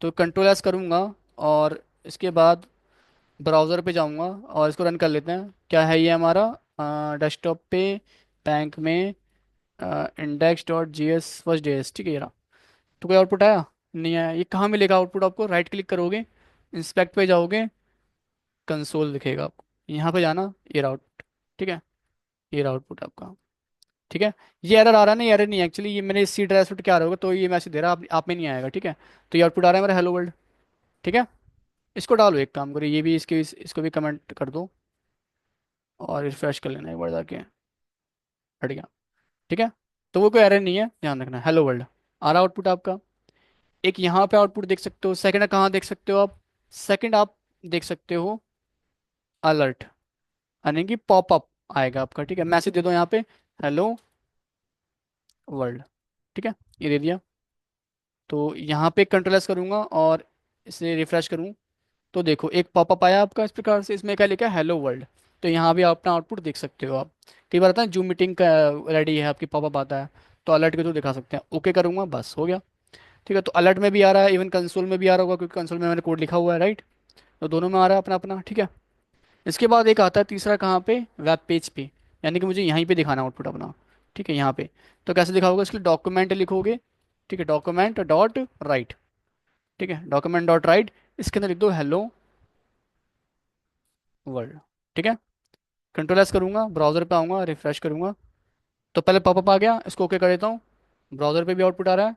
तो कंट्रोल एस करूँगा, और इसके बाद ब्राउज़र पे जाऊँगा और इसको रन कर लेते हैं। क्या है ये हमारा, डेस्कटॉप पे, बैंक में, index dot G S first day S. ठीक है, ये रहा। तो कोई आउटपुट आया नहीं आया। ये कहाँ मिलेगा आउटपुट आपको, राइट क्लिक करोगे, इंस्पेक्ट पे जाओगे, कंसोल दिखेगा आपको, यहाँ पे जाना, ये रहा आउटपुट। ठीक है, ये रहा आउटपुट आपका। ठीक है। ये एरर आ रहा है ना, ये एरर नहीं, एक्चुअली ये मैंने सी ड्राइव क्या आ रहा होगा, तो ये मैसेज दे रहा है, आप में नहीं आएगा। ठीक है। तो ये आउटपुट आ रहा है मेरा हेलो वर्ल्ड। ठीक है। इसको डालो, एक काम करो, ये भी इसको भी कमेंट कर दो, और रिफ्रेश कर लेना एक बार जाके। हट गया। ठीक है। तो वो कोई एरर नहीं है, ध्यान रखना, हेलो वर्ल्ड आ रहा आउटपुट आपका। एक यहाँ पे आउटपुट देख सकते हो। सेकंड कहाँ देख सकते हो आप, सेकंड आप देख सकते हो अलर्ट, यानी कि पॉपअप आएगा आपका। ठीक है, मैसेज दे दो यहाँ पे, हेलो वर्ल्ड। ठीक है, ये दे दिया। तो यहाँ पे कंट्रोल एस करूँगा और इसे रिफ्रेश करूँ, तो देखो एक पॉपअप आया आपका इस प्रकार से, इसमें क्या लिखा है, हेलो वर्ल्ड। तो यहाँ भी आप अपना आउटपुट देख सकते हो आप। कई बार आता है जूम मीटिंग का रेडी है आपकी, पॉपअप आता है, तो अलर्ट के थ्रू दिखा सकते हैं। ओके करूँगा, बस हो गया। ठीक है। तो अलर्ट में भी आ रहा है, इवन कंसोल में भी आ रहा होगा, क्योंकि कंसोल में मैंने कोड लिखा हुआ है, राइट। तो दोनों में आ रहा है अपना अपना। ठीक है। इसके बाद एक आता है तीसरा, कहाँ पे, वेब पेज पे, यानी कि मुझे यहीं पे दिखाना आउटपुट अपना। ठीक है, यहाँ पे। तो कैसे दिखाओगे, इसके लिए डॉक्यूमेंट लिखोगे। ठीक है, डॉक्यूमेंट डॉट राइट। ठीक है, डॉक्यूमेंट डॉट राइट, इसके अंदर लिख दो हेलो वर्ल्ड। ठीक है। कंट्रोल एस करूंगा, ब्राउजर पे आऊंगा, रिफ्रेश करूंगा, तो पहले पॉपअप आ गया, इसको ओके कर देता हूँ। ब्राउजर पे भी आउटपुट आ रहा है,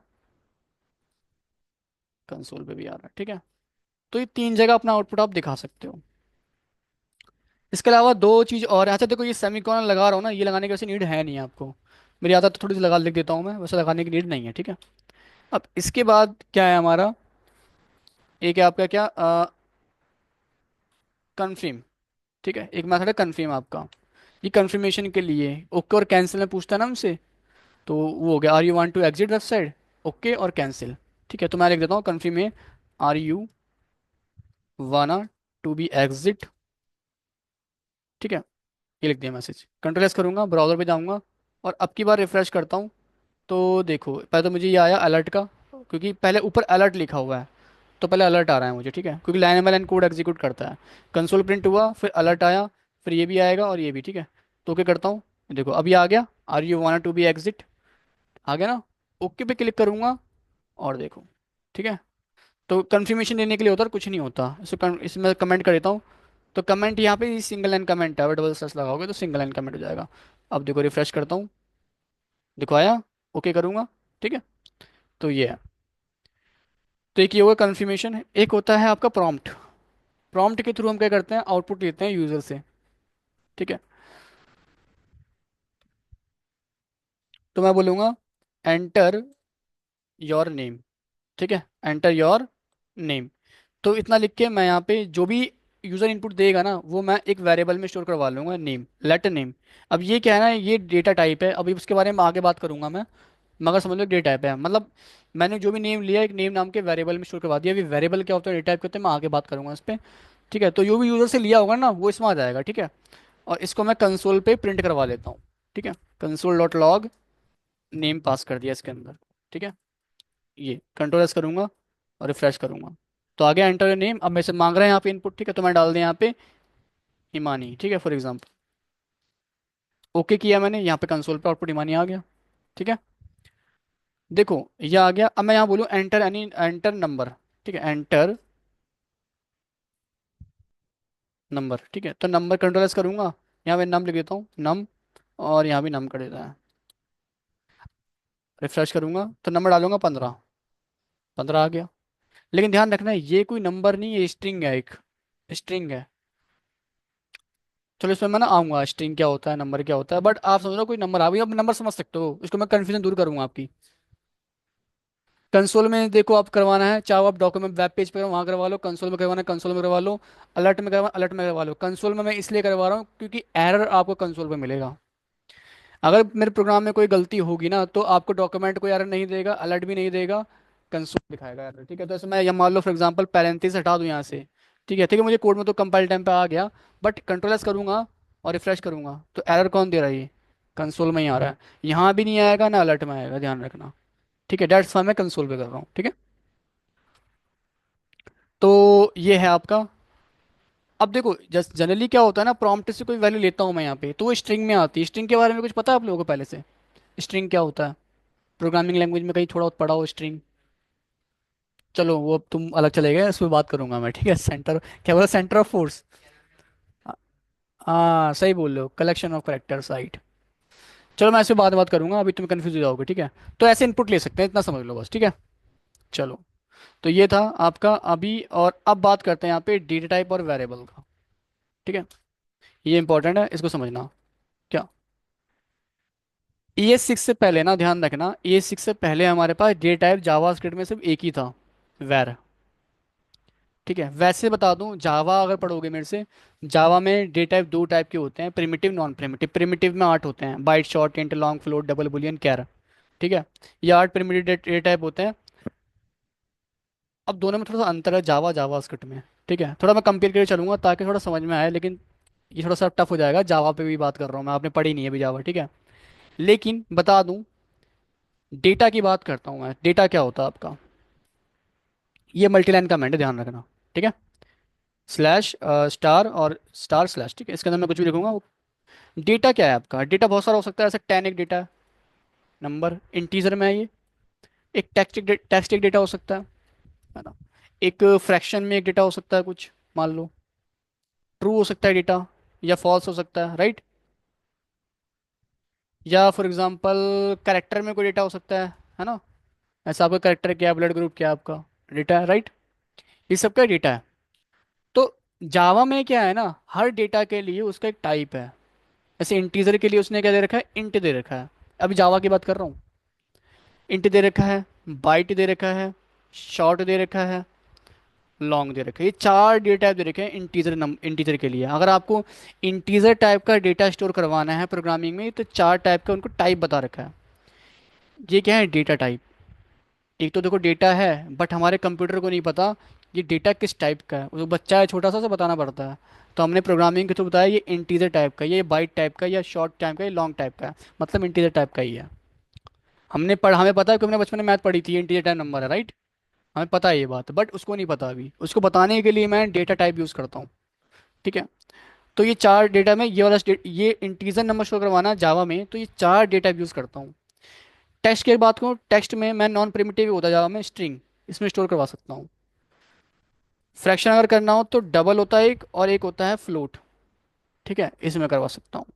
कंसोल पे भी आ रहा है। ठीक है। तो ये तीन जगह अपना आउटपुट आप दिखा सकते हो। इसके अलावा दो चीज़ और है। अच्छा देखो, ये सेमीकोलन लगा रहा हूँ ना, ये लगाने की वैसे नीड है नहीं आपको। मेरी आदत तो थोड़ी सी लगा लिख देता हूँ मैं, वैसे लगाने की नीड नहीं है। ठीक है। अब इसके बाद क्या है हमारा, एक है आपका क्या, कन्फर्म। ठीक है, एक मेथड है कन्फर्म आपका। ये कन्फर्मेशन के लिए ओके और कैंसिल में पूछता है ना हमसे, तो वो हो गया, are you want to exit website, okay और कैंसिल। ठीक है, तो मैं लिख देता हूँ कन्फर्म में, are you wanna to be exit. ठीक है, ये लिख दिया मैसेज। कंट्रोल एस करूंगा, ब्राउजर पे जाऊंगा, और अब की बार रिफ्रेश करता हूँ। तो देखो, पहले तो मुझे ये आया अलर्ट का, क्योंकि पहले ऊपर अलर्ट लिखा हुआ है, तो पहले अलर्ट आ रहा है मुझे। ठीक है, क्योंकि line by line code execute करता है। कंसोल प्रिंट हुआ, फिर अलर्ट आया, फिर ये भी आएगा और ये भी। ठीक है। तो क्या करता हूँ, देखो अभी आ गया, are you want to be exit, आ गया ना। ओके पे क्लिक करूंगा, और देखो। ठीक है। तो कंफर्मेशन देने के लिए होता है, कुछ नहीं होता। इसमें कमेंट कर देता हूँ। तो कमेंट यहाँ पे सिंगल लाइन कमेंट है, डबल स्लैश लगाओगे तो सिंगल लाइन कमेंट हो जाएगा। अब देखो, रिफ्रेश करता हूँ, देखो आया, ओके करूँगा। ठीक है। तो ये है। तो एक ये होगा कन्फर्मेशन, एक होता है आपका प्रॉम्प्ट। प्रॉम्प्ट के थ्रू हम क्या करते हैं, आउटपुट लेते हैं यूजर से। ठीक है। तो मैं बोलूँगा एंटर योर नेम। ठीक है, एंटर योर नेम। तो इतना लिख के मैं यहाँ पे जो भी यूजर इनपुट देगा ना, वो मैं एक वेरिएबल में स्टोर करवा लूंगा, नेम, लेट नेम। अब ये क्या है ना, ये डेटा टाइप है, अभी उसके बारे में आगे बात करूंगा मैं, मगर समझ लो डेटा टाइप है, मतलब मैंने जो भी नेम लिया, एक नेम नाम के वेरिएबल में स्टोर करवा दिया। अभी वेरिएबल क्या होता है, डेटा टाइप करते हैं, मैं आगे बात करूंगा इस पर। ठीक है। तो जो भी यूजर से लिया होगा ना, वो इसमें आ जाएगा। ठीक है। और इसको मैं कंसोल पे प्रिंट करवा लेता हूँ। ठीक है, कंसोल डॉट लॉग, नेम पास कर दिया इसके अंदर। ठीक है, ये कंट्रोल एस करूंगा और रिफ्रेश करूंगा, तो आगे एंटर नेम। अब मेरे से मांग रहा है यहाँ पे इनपुट। ठीक है, तो मैं डाल दिया यहाँ पे हिमानी। ठीक है, फॉर एग्जाम्पल, ओके किया मैंने, यहाँ पे कंसोल पे आउटपुट हिमानी आ गया। ठीक है। देखो ये आ गया। अब मैं यहाँ बोलूँ एंटर एनी, एंटर नंबर, ठीक है, एंटर नंबर, ठीक है, तो नंबर कंट्रोल एस करूंगा। यहाँ मैं नम लिख देता हूँ, नम, और यहाँ भी नम कर देता है। रिफ्रेश करूंगा तो नंबर डालूंगा 15, 15 आ गया। लेकिन ध्यान रखना ये कोई नंबर नहीं है, स्ट्रिंग है एक, स्ट्रिंग है। चलो इसमें मैं ना आऊंगा स्ट्रिंग क्या होता है, नंबर क्या होता है, बट आप समझ लो कोई नंबर आ गई, अब नंबर समझ सकते हो, इसको मैं कंफ्यूजन दूर करूंगा आपकी। कंसोल में देखो आप करवाना है, चाहे आप डॉक्यूमेंट वेब पेज पे वहाँ करवा लो, कंसोल में करवाना है कंसोल में करवा लो, अलर्ट में करवा अलर्ट में करवा लो। कंसोल में मैं इसलिए करवा रहा हूँ क्योंकि एरर आपको कंसोल पे मिलेगा। अगर मेरे प्रोग्राम में कोई गलती होगी ना तो आपको डॉक्यूमेंट कोई एरर नहीं देगा, अलर्ट भी नहीं देगा, कंसोल दिखाएगा एरर, ठीक है। तो ऐसे मैं, या मान लो फॉर एग्जांपल पैरेंथेसिस हटा दूं यहाँ से, ठीक है, मुझे कोड में तो कंपाइल टाइम पे आ गया, बट कंट्रोल एस करूंगा और रिफ्रेश करूंगा तो एरर कौन दे रहा है, ये कंसोल में ही आ रहा है। यहाँ भी नहीं आएगा ना अलर्ट में आएगा, ध्यान रखना, ठीक है। डेट्स वाई मैं कंसोल पे कर रहा हूँ, ठीक है। तो ये है आपका। अब देखो जस्ट जनरली क्या होता है ना, प्रॉम्प्ट से कोई वैल्यू लेता हूँ मैं यहाँ पे तो वो स्ट्रिंग में आती है। स्ट्रिंग के बारे में कुछ पता है आप लोगों को पहले से? स्ट्रिंग क्या होता है? प्रोग्रामिंग लैंग्वेज में कहीं थोड़ा बहुत पढ़ा हो स्ट्रिंग? चलो वो अब तुम अलग चले गए, इस पर बात करूंगा मैं, ठीक है। सेंटर, क्या बोला, सेंटर ऑफ फोर्स। हाँ सही बोल रहे हो, कलेक्शन ऑफ करेक्टर साइट। चलो मैं ऐसे बात बात करूंगा, अभी तुम कंफ्यूज हो जाओगे, ठीक है। तो ऐसे इनपुट ले सकते हैं, इतना समझ लो बस, ठीक है। चलो, तो ये था आपका अभी, और अब बात करते हैं यहाँ पे डेटा टाइप और वेरिएबल का, ठीक है। ये इंपॉर्टेंट है, इसको समझना। क्या, ES6 से पहले ना, ध्यान रखना, ES6 से पहले हमारे पास डेटा टाइप जावास्क्रिप्ट में सिर्फ एक ही था, वेर, ठीक है। वैसे बता दूं, जावा अगर पढ़ोगे मेरे से, जावा में डे टाइप दो टाइप के होते हैं, प्रिमिटिव नॉन प्रिमिटिव। प्रिमिटिव में 8 होते हैं, byte, short, int, long, float, double, boolean, char, ठीक है। ये 8 प्रिमिटिव डे टाइप होते हैं। अब दोनों में थोड़ा सा अंतर है जावा जावा स्क्रिप्ट में, ठीक है। थोड़ा मैं कंपेयर करके चलूंगा ताकि थोड़ा समझ में आए, लेकिन ये थोड़ा सा टफ हो जाएगा, जावा पे भी बात कर रहा हूँ मैं, आपने पढ़ी नहीं है अभी जावा, ठीक है। लेकिन बता दूं, डेटा की बात करता हूँ मैं, डेटा क्या होता है आपका, ये मल्टीलाइन कमेंट है, ध्यान रखना, ठीक है। स्लैश स्टार और स्टार स्लैश, ठीक है, इसके अंदर मैं कुछ भी लिखूंगा। डेटा क्या है आपका, डेटा बहुत सारा हो सकता है, ऐसे 10 एक डेटा है, नंबर इंटीजर में है ये। एक टेक्स्ट एक डेटा हो सकता है ना। एक फ्रैक्शन में एक डेटा हो सकता है कुछ, मान लो ट्रू हो सकता है डेटा, या फॉल्स हो सकता है, राइट। या फॉर एग्जांपल कैरेक्टर में कोई डेटा हो सकता है ना। ऐसा आपका कैरेक्टर क्या है, ब्लड ग्रुप क्या है आपका, डेटा है, राइट। ये सब का डेटा है। तो जावा में क्या है ना, हर डेटा के लिए उसका एक टाइप है। जैसे इंटीजर के लिए उसने क्या दे रखा है, इंट दे रखा है। अभी जावा की बात कर रहा हूँ। इंट दे रखा है, बाइट दे रखा है, शॉर्ट दे रखा है, लॉन्ग दे रखा है। ये चार डेटा टाइप दे रखे हैं इंटीजर, इंटीजर के लिए। अगर आपको इंटीजर टाइप का डेटा स्टोर करवाना है प्रोग्रामिंग में तो चार टाइप का उनको टाइप बता रखा है। ये क्या है, डेटा टाइप। एक तो देखो डेटा है, बट हमारे कंप्यूटर को नहीं पता ये डेटा किस टाइप का है, वो बच्चा है छोटा सा, से बताना पड़ता है। तो हमने प्रोग्रामिंग के थ्रू बताया ये इंटीजर टाइप का, ये बाइट टाइप का, या शॉर्ट टाइप का, या लॉन्ग टाइप का है, मतलब इंटीजर टाइप का ही है। हमें पता है कि हमने बचपन में मैथ पढ़ी थी, इंटीजर टाइप नंबर है, राइट। हमें पता है ये बात, बट उसको नहीं पता अभी, उसको बताने के लिए मैं डेटा टाइप यूज़ करता हूँ, ठीक है। तो ये चार डेटा में ये वाला ये इंटीजर नंबर शो करवाना जावा में, तो ये चार डेटा यूज़ करता हूँ। टेक्स्ट की बात करूँ, टेक्स्ट में मैं नॉन प्रिमिटिव होता है जावा में, स्ट्रिंग, इसमें स्टोर करवा सकता हूँ। फ्रैक्शन अगर करना हो तो डबल होता है एक, और एक होता है फ्लोट, ठीक है, इसमें करवा सकता हूँ।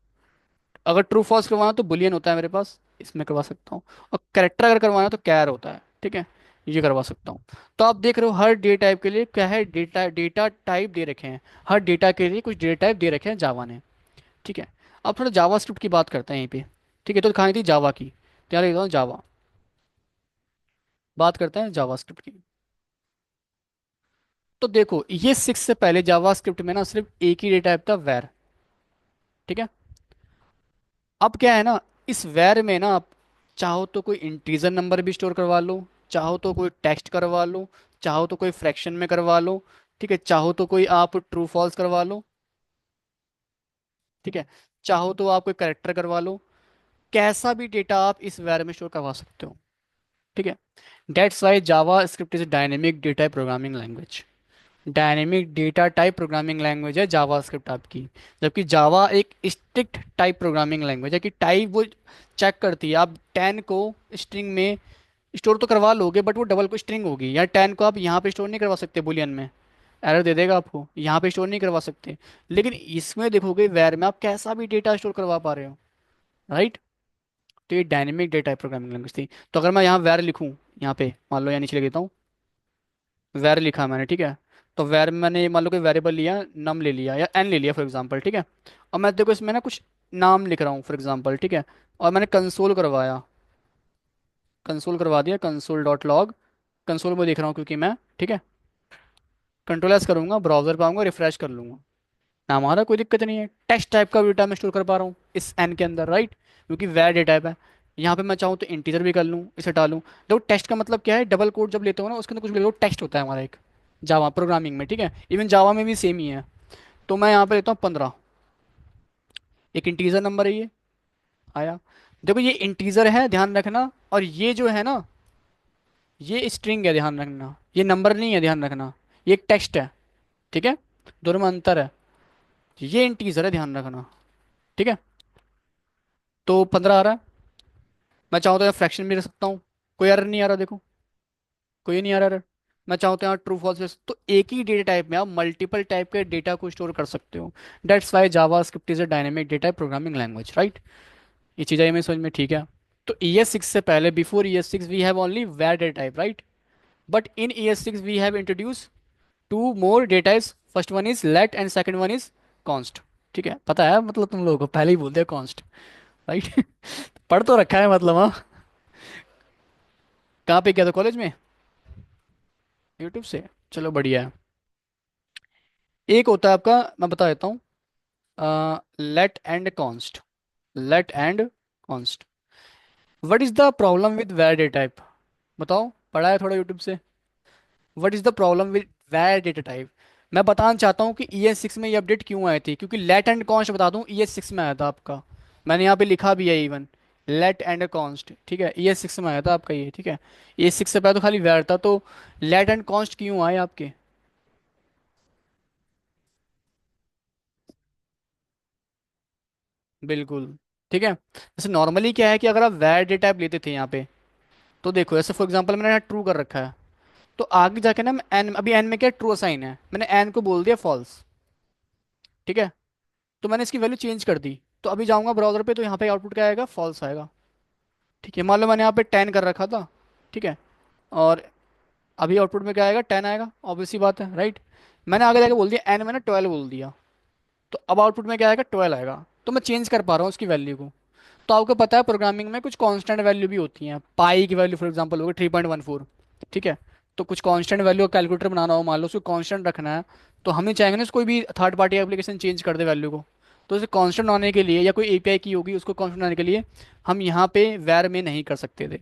अगर ट्रू फॉल्स करवाना हो तो बुलियन होता है मेरे पास, इसमें करवा सकता हूँ। और करेक्टर अगर करवाना है तो कैर होता है, ठीक है, ये करवा सकता हूँ। तो आप देख रहे हो हर डेटा टाइप के लिए क्या है, डेटा डेटा टाइप दे रखे हैं। हर डेटा के लिए कुछ डेटा टाइप दे रखे हैं जावा ने, ठीक है। अब थोड़ा जावा स्क्रिप्ट की बात करते हैं यहीं पे, ठीक है। तो दिखानी थी जावा की, क्या लिखता हूँ, जावा। बात करते हैं जावा स्क्रिप्ट की। तो देखो ये 6 से पहले जावा स्क्रिप्ट में ना सिर्फ एक ही डेटा टाइप था, वैर, ठीक है। अब क्या है ना, इस वैर में ना आप चाहो तो कोई इंटीजर नंबर भी स्टोर करवा लो, चाहो तो कोई टेक्स्ट करवा लो, चाहो तो कोई फ्रैक्शन में करवा लो, ठीक है, चाहो तो कोई आप ट्रू फॉल्स करवा लो, ठीक है, चाहो तो आप कोई करेक्टर करवा लो। कैसा भी डेटा आप इस वैर में स्टोर करवा सकते हो, ठीक है। That's why Java script is dynamic data programming language. Dynamic data type programming language है जावा स्क्रिप्ट आपकी। जबकि जावा एक स्ट्रिक्ट टाइप प्रोग्रामिंग लैंग्वेज है, कि टाइप वो चेक करती है। आप 10 को स्ट्रिंग में स्टोर तो करवा लोगे बट वो डबल को स्ट्रिंग होगी, या 10 को आप यहाँ पे स्टोर नहीं करवा सकते बुलियन में, एरर दे देगा आपको, यहाँ पे स्टोर नहीं करवा सकते। लेकिन इसमें देखोगे वैर में आप कैसा भी डेटा स्टोर करवा पा रहे हो, राइट। तो ये डायनेमिक डेटा प्रोग्रामिंग लैंग्वेज थी। तो अगर मैं यहाँ वैर लिखूँ, यहाँ पे मान लो यहाँ नीचे लिख देता हूँ, वैर लिखा मैंने, ठीक है। तो वैर में मैंने मान लो कोई वेरिएबल लिया, नम ले लिया या एन ले लिया फॉर एग्जांपल, ठीक है। और मैं देखो इसमें ना कुछ नाम लिख रहा हूँ फॉर एग्जांपल, ठीक है। और मैंने कंसोल करवाया, कंसोल करवा दिया, कंसोल डॉट लॉग, कंसोल में देख रहा हूँ क्योंकि मैं, ठीक है। कंट्रोल एस करूंगा, ब्राउजर पे आऊंगा, रिफ्रेश कर लूंगा, ना हमारा कोई दिक्कत नहीं है। टेक्स्ट टाइप का डेटा मैं स्टोर कर पा रहा हूँ इस एन के अंदर, राइट, क्योंकि वैर डेटा टाइप है। यहाँ पे मैं चाहूँ तो इंटीजर भी कर लूँ, इसे हटा लूँ। देखो टेक्स्ट का मतलब क्या है, डबल कोड जब लेते हो ना उसके अंदर कुछ भी देखो टेक्स्ट होता है हमारा एक, जावा प्रोग्रामिंग में, ठीक है। इवन जावा में भी सेम ही है। तो मैं यहाँ पे लेता हूँ 15, एक इंटीजर नंबर है ये, आया। देखो ये इंटीजर है, ध्यान रखना, और ये जो है ना, ये स्ट्रिंग है, ध्यान रखना, ये नंबर नहीं है, ध्यान रखना, ये एक टेक्स्ट है, ठीक है। दोनों में अंतर है। ये इंटीजर है, ध्यान रखना, ठीक है। तो 15 आ रहा है। मैं चाहूँ तो यहाँ फ्रैक्शन भी रख सकता हूँ, कोई एरर नहीं आ रहा, देखो कोई नहीं आ रहा एरर। मैं चाहूँ तो यहाँ ट्रू फॉल्स, तो एक ही डेटा टाइप में आप मल्टीपल टाइप के डेटा को स्टोर कर सकते हो। That's why Java script is a dynamic data programming language, right. ये चीज़ आई मैं समझ में, ठीक है। तो ES6 से पहले, before ES6 we have only var data type, right. But in ES6 we have introduce two more data types, first one is let and second one is const, ठीक है। पता है मतलब तुम लोगों को पहले ही बोल दिया कॉन्स्ट, राइट। पढ़ तो रखा है मतलब, हाँ। कहाँ पे किया था, कॉलेज में, यूट्यूब से, चलो बढ़िया है। एक होता है आपका, मैं बता देता हूँ, let and const, let and const. What is the problem with var data type, बताओ, पढ़ा है थोड़ा यूट्यूब से। What is the problem with var data type. मैं बताना चाहता हूँ कि ES6 में ये अपडेट क्यों आई थी, क्योंकि लेट एंड कॉन्स्ट बता दूँ ES6 में आया था आपका, मैंने यहाँ पे लिखा भी है इवन, लेट एंड कॉन्स्ट, ठीक है, ES6 में आया था आपका ये, ठीक है। ES6 से पहले तो खाली वैर था, तो लेट एंड कॉन्स्ट क्यों आए आपके। बिल्कुल, ठीक है। जैसे नॉर्मली क्या है कि अगर आप वैर डेटा टाइप लेते थे यहाँ पे, तो देखो जैसे फॉर एग्जांपल मैंने यहाँ ट्रू कर रखा है, तो आगे जाके ना एन, अभी एन में क्या ट्रू असाइन है, मैंने एन को बोल दिया फॉल्स, ठीक है। तो मैंने इसकी वैल्यू चेंज कर दी, तो अभी जाऊंगा ब्राउजर पे तो यहाँ पे आउटपुट क्या आएगा, फॉल्स आएगा, ठीक है। मान लो मैंने यहाँ पे 10 कर रखा था, ठीक है। और अभी आउटपुट में क्या आएगा, 10 आएगा, ऑब्वियस सी बात है, राइट। मैंने आगे जाके बोल दिया एन, मैंने 12 बोल दिया, तो अब आउटपुट में क्या आएगा, 12 आएगा। तो मैं चेंज कर पा रहा हूँ उसकी वैल्यू को। तो आपको पता है प्रोग्रामिंग में कुछ कांस्टेंट वैल्यू भी होती हैं, पाई की वैल्यू फॉर एग्जांपल होगी 3.14, ठीक है। तो कुछ कांस्टेंट वैल्यू का कैलकुलेटर बनाना हो, मान लो उसको कांस्टेंट रखना है, तो हम नहीं चाहेंगे ना कोई भी थर्ड पार्टी एप्लीकेशन चेंज कर दे वैल्यू को। तो उसे कांस्टेंट बनाने के लिए, या कोई API की होगी उसको कांस्टेंट बनाने के लिए, हम यहाँ पे वैर में नहीं कर सकते थे।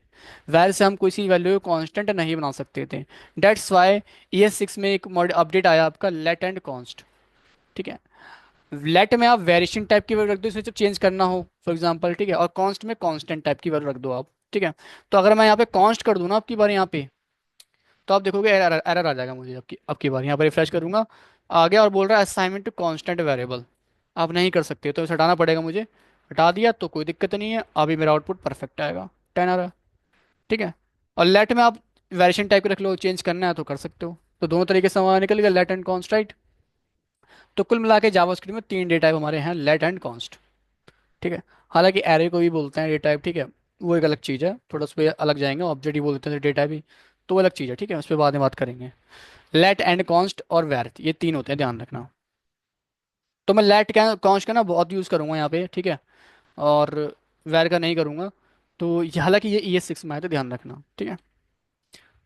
वैर से हम किसी वैल्यू को कांस्टेंट नहीं बना सकते थे। डेट्स वाई ES6 में एक अपडेट आया आपका, लेट एंड कॉन्स्ट, ठीक है। लेट में आप वेरिएशन टाइप की वैल्यू रख दो, इसे जब चेंज करना हो फॉर एग्जांपल, ठीक है। और कॉन्स्ट में कांस्टेंट टाइप की वैल्यू रख दो आप, ठीक है। तो अगर मैं यहाँ पे कॉन्स्ट कर दूं ना आपकी बार यहाँ पे, तो आप देखोगे एरर एरर आ जाएगा मुझे, आपकी बार यहाँ पर रिफ्रेश करूंगा, आ गया और बोल रहा है असाइनमेंट टू कांस्टेंट वेरिएबल। आप नहीं कर सकते, तो इसे हटाना पड़ेगा मुझे। हटा दिया तो कोई दिक्कत नहीं है, अभी मेरा आउटपुट परफेक्ट आएगा, 10 आ रहा है, ठीक है। और लेट में आप वेरिएशन टाइप के रख लो, चेंज करना है तो कर सकते हो। तो दोनों तरीके से हमारा निकल गया, लेट एंड कॉन्स्ट, राइट। तो कुल मिला के जावास्क्रिप्ट में 3 डेटा टाइप हमारे हैं, लेट एंड कॉन्स्ट, ठीक है। हालांकि एरे को भी बोलते हैं डेटा टाइप, ठीक है। वो एक अलग चीज़ है, थोड़ा उस पर अलग जाएंगे, ऑब्जेक्ट ही बोलते हैं डेटा भी, तो वो अलग चीज़ है, ठीक है, उस पर बाद में बात करेंगे। लेट एंड कॉन्स्ट और वैर, ये तीन होते हैं, ध्यान रखना। तो मैं लेट का कॉन्स्ट का ना बहुत यूज़ करूंगा यहाँ पे, ठीक है। और वैर का नहीं करूंगा। तो हालांकि ये ES6 में है, तो ध्यान रखना, ठीक है।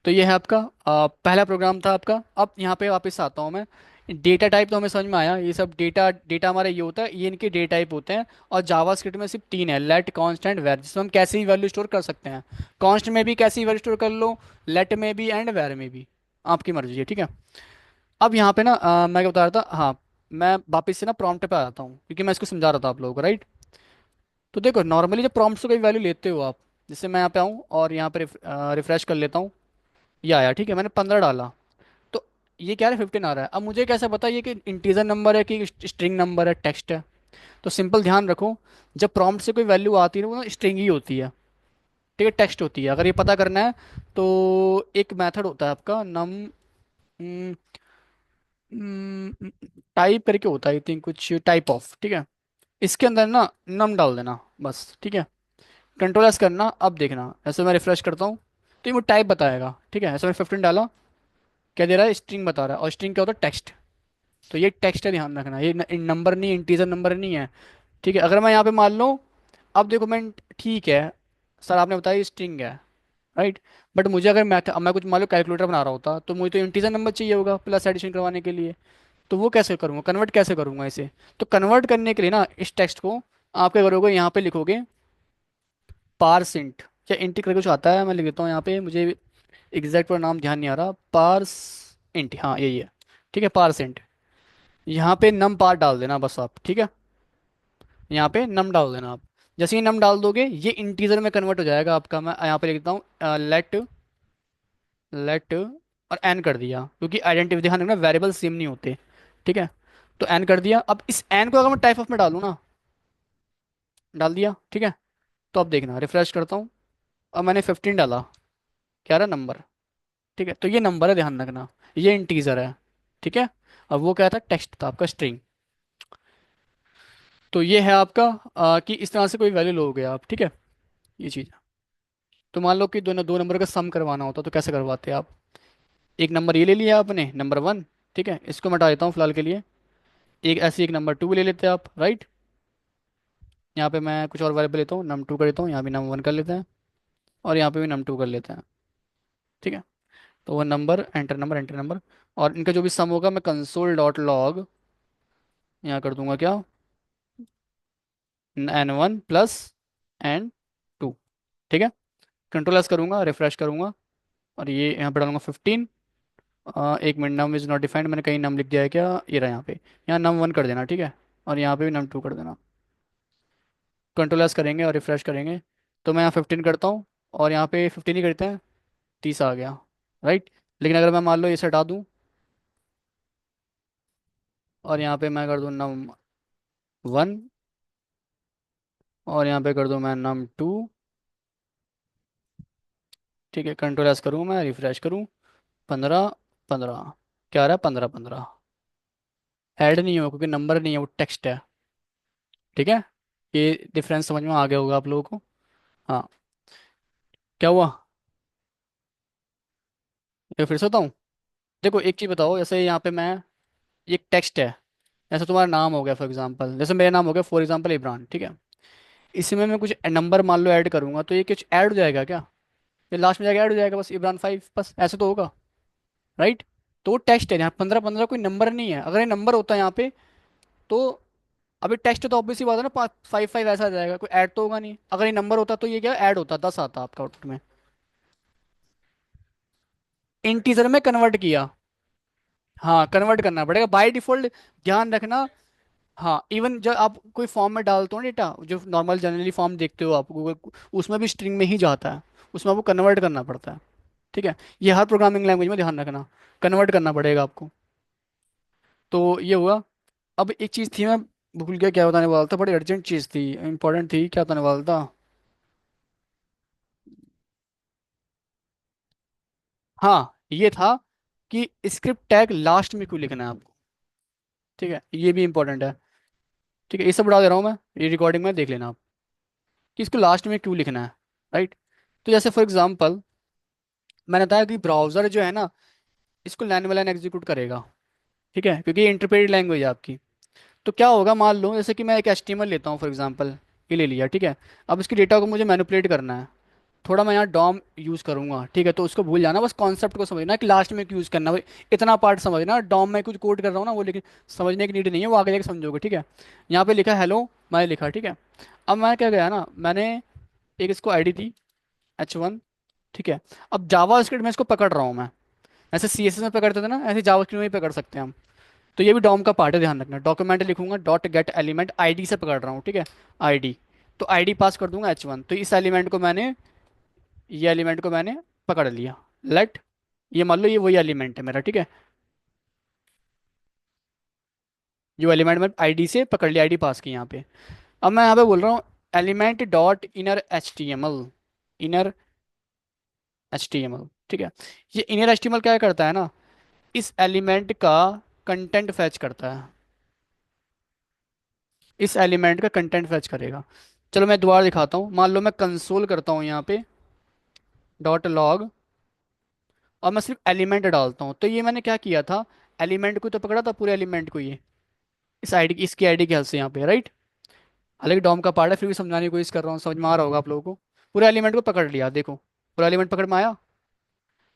तो ये है आपका पहला प्रोग्राम था आपका। अब यहाँ पे वापस आता हूँ मैं। डेटा टाइप तो हमें समझ में आया, ये सब डेटा डेटा हमारा ये होता है, ये इनके डेटा टाइप होते हैं। और जावास्क्रिप्ट में सिर्फ तीन है, लेट, कांस्टेंट, वैर, जिसमें हम कैसे ही वैल्यू स्टोर कर सकते हैं। कांस्ट में भी कैसे ही वैल्यू स्टोर कर लो, लेट में भी एंड वैर में भी, आपकी मर्जी है, ठीक है। अब यहाँ पे ना मैं क्या बता रहा था, हाँ। मैं वापस से ना प्रॉम्प्ट पे आ जाता हूँ, क्योंकि मैं इसको समझा रहा था आप लोगों को, राइट। तो देखो नॉर्मली जब प्रॉम्प्ट से कोई वैल्यू लेते हो आप, जैसे मैं यहाँ पे आऊँ और यहाँ पे रिफ्रेश कर लेता हूँ, ये आया, ठीक है, मैंने 15 डाला, तो ये क्या है, 15 आ रहा है। अब मुझे कैसे पता ये कि इंटीजर नंबर है कि स्ट्रिंग नंबर है, टेक्स्ट है। तो सिंपल ध्यान रखो, जब प्रॉम्प्ट से कोई वैल्यू आती है ना, वो स्ट्रिंग ही होती है, ठीक है, टेक्स्ट होती है। अगर ये पता करना है तो एक मेथड होता है आपका नम टाइप करके होता है, आई थिंक कुछ टाइप ऑफ, ठीक है। इसके अंदर ना नम डाल देना बस, ठीक है। कंट्रोल एस करना, अब देखना ऐसे मैं रिफ्रेश करता हूँ तो ये मुझे टाइप बताएगा, ठीक है। ऐसे मैं 15 डाला, क्या दे रहा है, स्ट्रिंग बता रहा है, और स्ट्रिंग क्या होता है, टेक्स्ट। तो ये टेक्स्ट है, ध्यान रखना, ये नंबर नहीं, इंटीजर नंबर नहीं है, ठीक है। अगर मैं यहाँ पे मान लूँ, अब देखो मैं, ठीक है सर आपने बताया स्ट्रिंग है, राइट। बट मुझे अगर मैथ, अब मैं कुछ मान लो कैलकुलेटर बना रहा होता तो मुझे तो इंटीजर नंबर चाहिए होगा प्लस एडिशन करवाने के लिए। तो वो कैसे करूँगा, कन्वर्ट कैसे करूँगा इसे। तो कन्वर्ट करने के लिए ना इस टेक्स्ट को आप क्या करोगे, यहाँ पे लिखोगे पारसेंट या इंट करके कुछ आता है, मैं लिख देता हूँ यहाँ पे, मुझे एग्जैक्ट पर नाम ध्यान नहीं आ रहा, पार्स इंट, हाँ यही है, ठीक है पारसेंट। यहाँ पे नम पार डाल देना बस आप, ठीक है। यहाँ पे नम डाल देना आप। जैसे ही नम डाल दोगे ये इंटीजर में कन्वर्ट हो जाएगा आपका। मैं यहाँ पे लिखता हूँ लेट और एन कर दिया, क्योंकि आइडेंटिटी, ध्यान रखना वेरिएबल सेम नहीं होते, ठीक है। तो एन कर दिया। अब इस एन को अगर मैं टाइप ऑफ में डालूँ ना, डाल दिया, ठीक है। तो अब देखना, रिफ्रेश करता हूँ, अब मैंने 15 डाला, क्या रहा नंबर, ठीक है। तो ये नंबर है, ध्यान रखना, ये इंटीजर है, ठीक है। अब वो क्या था, टेक्स्ट था आपका, स्ट्रिंग। तो ये है आपका कि इस तरह से कोई वैल्यू लोगे आप, ठीक है, ये चीज़। तो मान लो कि दोनों दो नंबर का सम करवाना होता तो कैसे करवाते आप। एक नंबर ये ले लिया आपने, नंबर 1, ठीक है, इसको मैं हटा देता हूँ फिलहाल के लिए। एक ऐसे एक नंबर 2 भी ले लेते हैं आप, राइट। यहाँ पे मैं कुछ और वेरिएबल लेता हूँ, num2 कर देता हूँ, यहाँ भी num1 कर लेते हैं, और यहाँ पे भी num2 कर लेते हैं, ठीक है। तो वो नंबर एंटर नंबर, और इनका जो भी सम होगा मैं कंसोल डॉट लॉग यहाँ कर दूंगा क्या, n1 प्लस n2, ठीक है। कंट्रोल एस करूंगा, रिफ्रेश करूंगा, और ये यहाँ पे डालूंगा 15। एक minute, num is not defined, मैंने कहीं नम लिख दिया है क्या, ये रहा यहाँ पे। यहाँ num1 कर देना, ठीक है, और यहाँ पे भी num2 कर देना। कंट्रोल एस करेंगे और रिफ्रेश करेंगे, तो मैं यहाँ 15 करता हूँ, और यहाँ पे 15 ही करते हैं, 30 आ गया, राइट। लेकिन अगर मैं मान लो इसे हटा दूँ, और यहाँ पे मैं कर दूँ num1, और यहाँ पे कर दूँ मैं num2, ठीक है। कंट्रोल एस करूँ, मैं रिफ्रेश करूँ, 15 15, क्या आ रहा है, 15 15। ऐड नहीं हो क्योंकि नंबर नहीं है, वो टेक्स्ट है, ठीक है। ये डिफरेंस समझ में आ गया होगा आप लोगों को। हाँ, क्या हुआ, ये फिर से बताऊँ। देखो एक चीज़ बताओ, जैसे यहाँ पे मैं, ये एक टेक्स्ट है, जैसे तुम्हारा नाम हो गया फॉर एग्जांपल, जैसे मेरा नाम हो गया फॉर एग्जांपल इमरान, ठीक है। इसमें मैं कुछ नंबर मान लो ऐड करूंगा तो ये कुछ ऐड हो जाएगा क्या, ये लास्ट में जाके ऐड हो जाएगा बस, इमरान 5, बस ऐसे तो होगा, राइट। तो टेक्स्ट है, यहाँ 15 15 कोई नंबर नहीं है। अगर ये नंबर होता है यहाँ पे तो, अभी टेक्स्ट तो ऑब्वियसली बात है ना, 5 5 ऐसा आ जाएगा, कोई ऐड तो होगा नहीं। अगर ये नंबर होता तो ये क्या ऐड होता, 10 आता आपका आउटपुट में। इंटीजर में कन्वर्ट किया, हाँ कन्वर्ट करना पड़ेगा बाय डिफॉल्ट, ध्यान रखना। हाँ, इवन जब आप कोई फॉर्म में डालते हो ना डेटा, जो नॉर्मल जनरली फॉर्म देखते हो आप गूगल, उसमें भी स्ट्रिंग में ही जाता है, उसमें आपको कन्वर्ट करना पड़ता है, ठीक है। ये हर प्रोग्रामिंग लैंग्वेज में ध्यान रखना, कन्वर्ट करना पड़ेगा आपको। तो ये हुआ। अब एक चीज़ थी, मैं भूल गया क्या बताने वाला था, बड़ी अर्जेंट चीज़ थी, इंपॉर्टेंट थी, क्या बताने वाला था। हाँ ये था कि स्क्रिप्ट टैग लास्ट में क्यों लिखना है आपको, ठीक है, ये भी इंपॉर्टेंट है, ठीक है। ये सब बढ़ा दे रहा हूँ मैं, ये रिकॉर्डिंग में देख लेना आप कि इसको लास्ट में क्यों लिखना है, राइट। तो जैसे फॉर एग्जांपल मैंने बताया कि ब्राउजर जो है ना, इसको लाइन बाय लाइन एग्जीक्यूट करेगा, ठीक है, क्योंकि ये इंटरप्रेटेड लैंग्वेज है आपकी। तो क्या होगा, मान लो जैसे कि मैं एक HTML लेता हूँ फॉर एग्जांपल, ये ले लिया, ठीक है। अब इसके डेटा को मुझे मैनिपुलेट करना है, थोड़ा मैं यहाँ डॉम यूज़ करूंगा, ठीक है। तो उसको भूल जाना, बस कॉन्सेप्ट को समझना कि लास्ट में यूज़ करना, भाई इतना पार्ट समझना। डॉम में कुछ कोड कर रहा हूँ ना वो, लेकिन समझने की नीड नहीं है, वो आगे जाके समझोगे, ठीक है। यहाँ पे लिखा हेलो, मैंने लिखा, ठीक है। अब मैं क्या गया ना, मैंने एक इसको आईडी दी H1, ठीक है। अब जावा स्क्रिप्ट में इसको पकड़ रहा हूँ मैं, ऐसे CSS में पकड़ते थे ना, ऐसे जावा स्क्रिप्ट में भी पकड़ सकते हैं हम। तो ये भी डॉम का पार्ट है, ध्यान रखना। डॉक्यूमेंट लिखूंगा डॉट गेट एलिमेंट आईडी से पकड़ रहा हूँ, ठीक है, आईडी। तो आईडी पास कर दूंगा H1, तो इस एलिमेंट को मैंने, ये एलिमेंट को मैंने पकड़ लिया, लेट, ये मान लो ये वही एलिमेंट है मेरा, ठीक है। जो एलिमेंट मैं आईडी से पकड़ लिया, आईडी पास की यहाँ पे। अब मैं यहाँ पे बोल रहा हूँ element dot inner HTML, inner HTML। ठीक है। ये इनर HTML क्या करता है ना, इस एलिमेंट का कंटेंट फैच करता है, इस एलिमेंट का कंटेंट फैच करेगा। चलो मैं दोबारा दिखाता हूँ, मान लो मैं कंसोल करता हूँ यहाँ पे डॉट लॉग, और मैं सिर्फ एलिमेंट डालता हूँ, तो ये मैंने क्या किया था, एलिमेंट को तो पकड़ा था, पूरे एलिमेंट को, ये इस आईडी की, इसकी आईडी के हेल्प से यहाँ पे, राइट। हालांकि डॉम का पार्ट है, फिर भी समझाने की कोशिश कर रहा हूँ, समझ में आ रहा होगा आप लोगों को। पूरे एलिमेंट को पकड़ लिया, देखो पूरा एलिमेंट पकड़ में आया,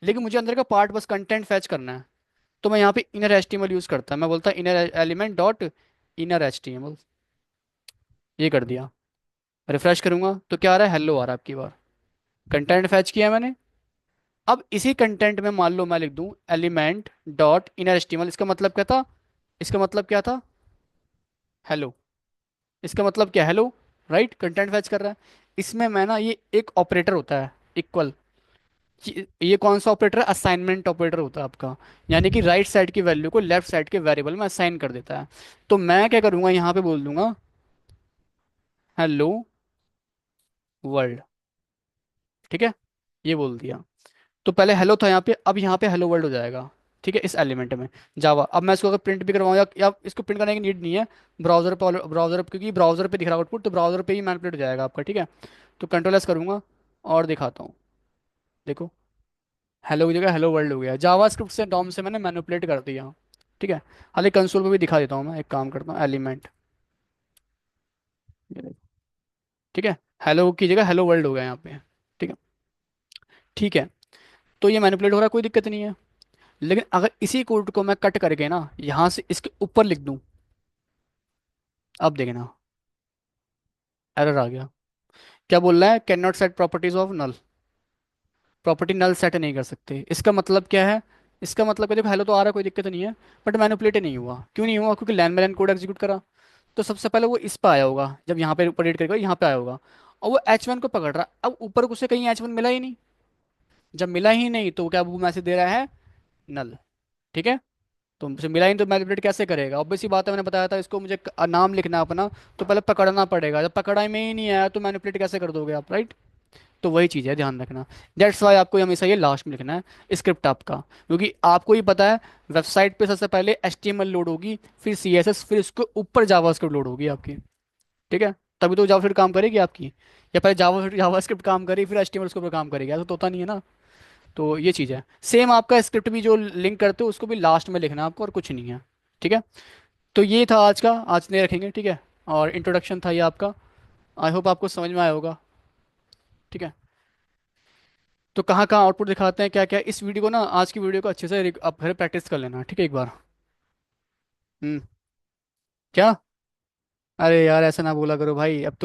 लेकिन मुझे अंदर का पार्ट बस कंटेंट फैच करना है। तो मैं यहाँ पे इनर HTML यूज करता, मैं बोलता inner element dot inner HTML, ये कर दिया। रिफ्रेश करूंगा तो क्या आ रहा है, हेलो आ रहा है आपकी बार, कंटेंट फैच किया मैंने। अब इसी कंटेंट में मान लो मैं लिख दूं एलिमेंट डॉट इनर HTML, इसका मतलब क्या था, इसका मतलब क्या था, हेलो। इसका मतलब क्या, हेलो, राइट, कंटेंट फैच कर रहा है। इसमें मैं ना, ये एक ऑपरेटर होता है इक्वल, ये कौन सा ऑपरेटर है, असाइनमेंट ऑपरेटर होता है आपका, यानी कि राइट साइड की वैल्यू को लेफ्ट साइड के वेरिएबल में असाइन कर देता है। तो मैं क्या करूंगा, यहाँ पे बोल दूंगा हेलो वर्ल्ड, ठीक है, ये बोल दिया। तो पहले हेलो था यहाँ पे, अब यहाँ पे हेलो वर्ल्ड हो जाएगा, ठीक है, इस एलिमेंट में जावा। अब मैं इसको अगर प्रिंट भी करवाऊँ या इसको प्रिंट करने की नीड नहीं है, ब्राउजर क्योंकि ब्राउजर पे दिख रहा है आउटपुट, तो ब्राउजर पे ही मैनिपुलेट हो जाएगा आपका, ठीक है। तो कंट्रोल S करूंगा और दिखाता हूँ, देखो हेलो की जगह हेलो वर्ल्ड हो गया, जावा स्क्रिप्ट से डॉम से मैंने मैनिपुलेट कर दिया, ठीक है। हालांकि कंसोल पे भी दिखा देता हूँ, मैं एक काम करता हूँ एलिमेंट, ठीक है, हेलो की जगह हेलो वर्ल्ड हो गया यहाँ पे, ठीक है। ठीक है, तो ये मैनिपुलेट हो रहा है, कोई दिक्कत नहीं है। लेकिन अगर इसी कोड को मैं कट करके ना यहाँ से इसके ऊपर लिख दूं, अब देखना एरर आ गया। क्या बोल रहा है, can not set properties of null, property null set नहीं कर सकते। इसका मतलब क्या है, इसका मतलब है देखो हेलो तो आ रहा है, कोई दिक्कत नहीं है, बट मैनिपुलेट नहीं हुआ, क्यों नहीं हुआ, क्योंकि लैन में लैन कोड एग्जीक्यूट करा। तो सबसे पहले वो इस पे आया होगा, जब यहाँ पे ऊपर रीड करेगा यहाँ पे आया होगा, और वो H1 को पकड़ रहा, अब ऊपर उसे कहीं H1 मिला ही नहीं, जब मिला ही नहीं तो क्या वो मैसेज दे रहा है, नल, ठीक है। तो मुझे मिला ही नहीं तो मैनिपुलेट कैसे करेगा, ऑब्वियस सी बात है, मैंने बताया था इसको मुझे नाम लिखना है अपना, तो पहले पकड़ना पड़ेगा, जब पकड़ा में ही नहीं आया तो मैनिपुलेट कैसे कर दोगे आप, राइट। तो वही चीज़ है, ध्यान रखना। दैट्स वाई आपको हमेशा ये लास्ट में लिखना है स्क्रिप्ट आपका, क्योंकि आपको ही पता है वेबसाइट पे सबसे पहले HTML लोड होगी, फिर CSS, फिर उसके ऊपर जावास्क्रिप्ट लोड होगी आपकी, ठीक है। तभी तो जावास्क्रिप्ट काम करेगी आपकी, या पहले जावास्क्रिप्ट काम करेगी फिर HTML उसके ऊपर काम करेगी, ऐसा तो होता नहीं है ना। तो ये चीज़ है, सेम आपका स्क्रिप्ट भी जो लिंक करते हो उसको भी लास्ट में लिखना है आपको, और कुछ नहीं है, ठीक है। तो ये था आज का, आज नहीं रखेंगे, ठीक है। और इंट्रोडक्शन था ये आपका, आई होप आपको समझ में आया होगा, ठीक है। तो कहाँ कहाँ आउटपुट दिखाते हैं क्या क्या, इस वीडियो को ना, आज की वीडियो को अच्छे से आप घर प्रैक्टिस कर लेना, ठीक है, एक बार। हम्म। क्या, अरे यार ऐसा ना बोला करो भाई, अब तुम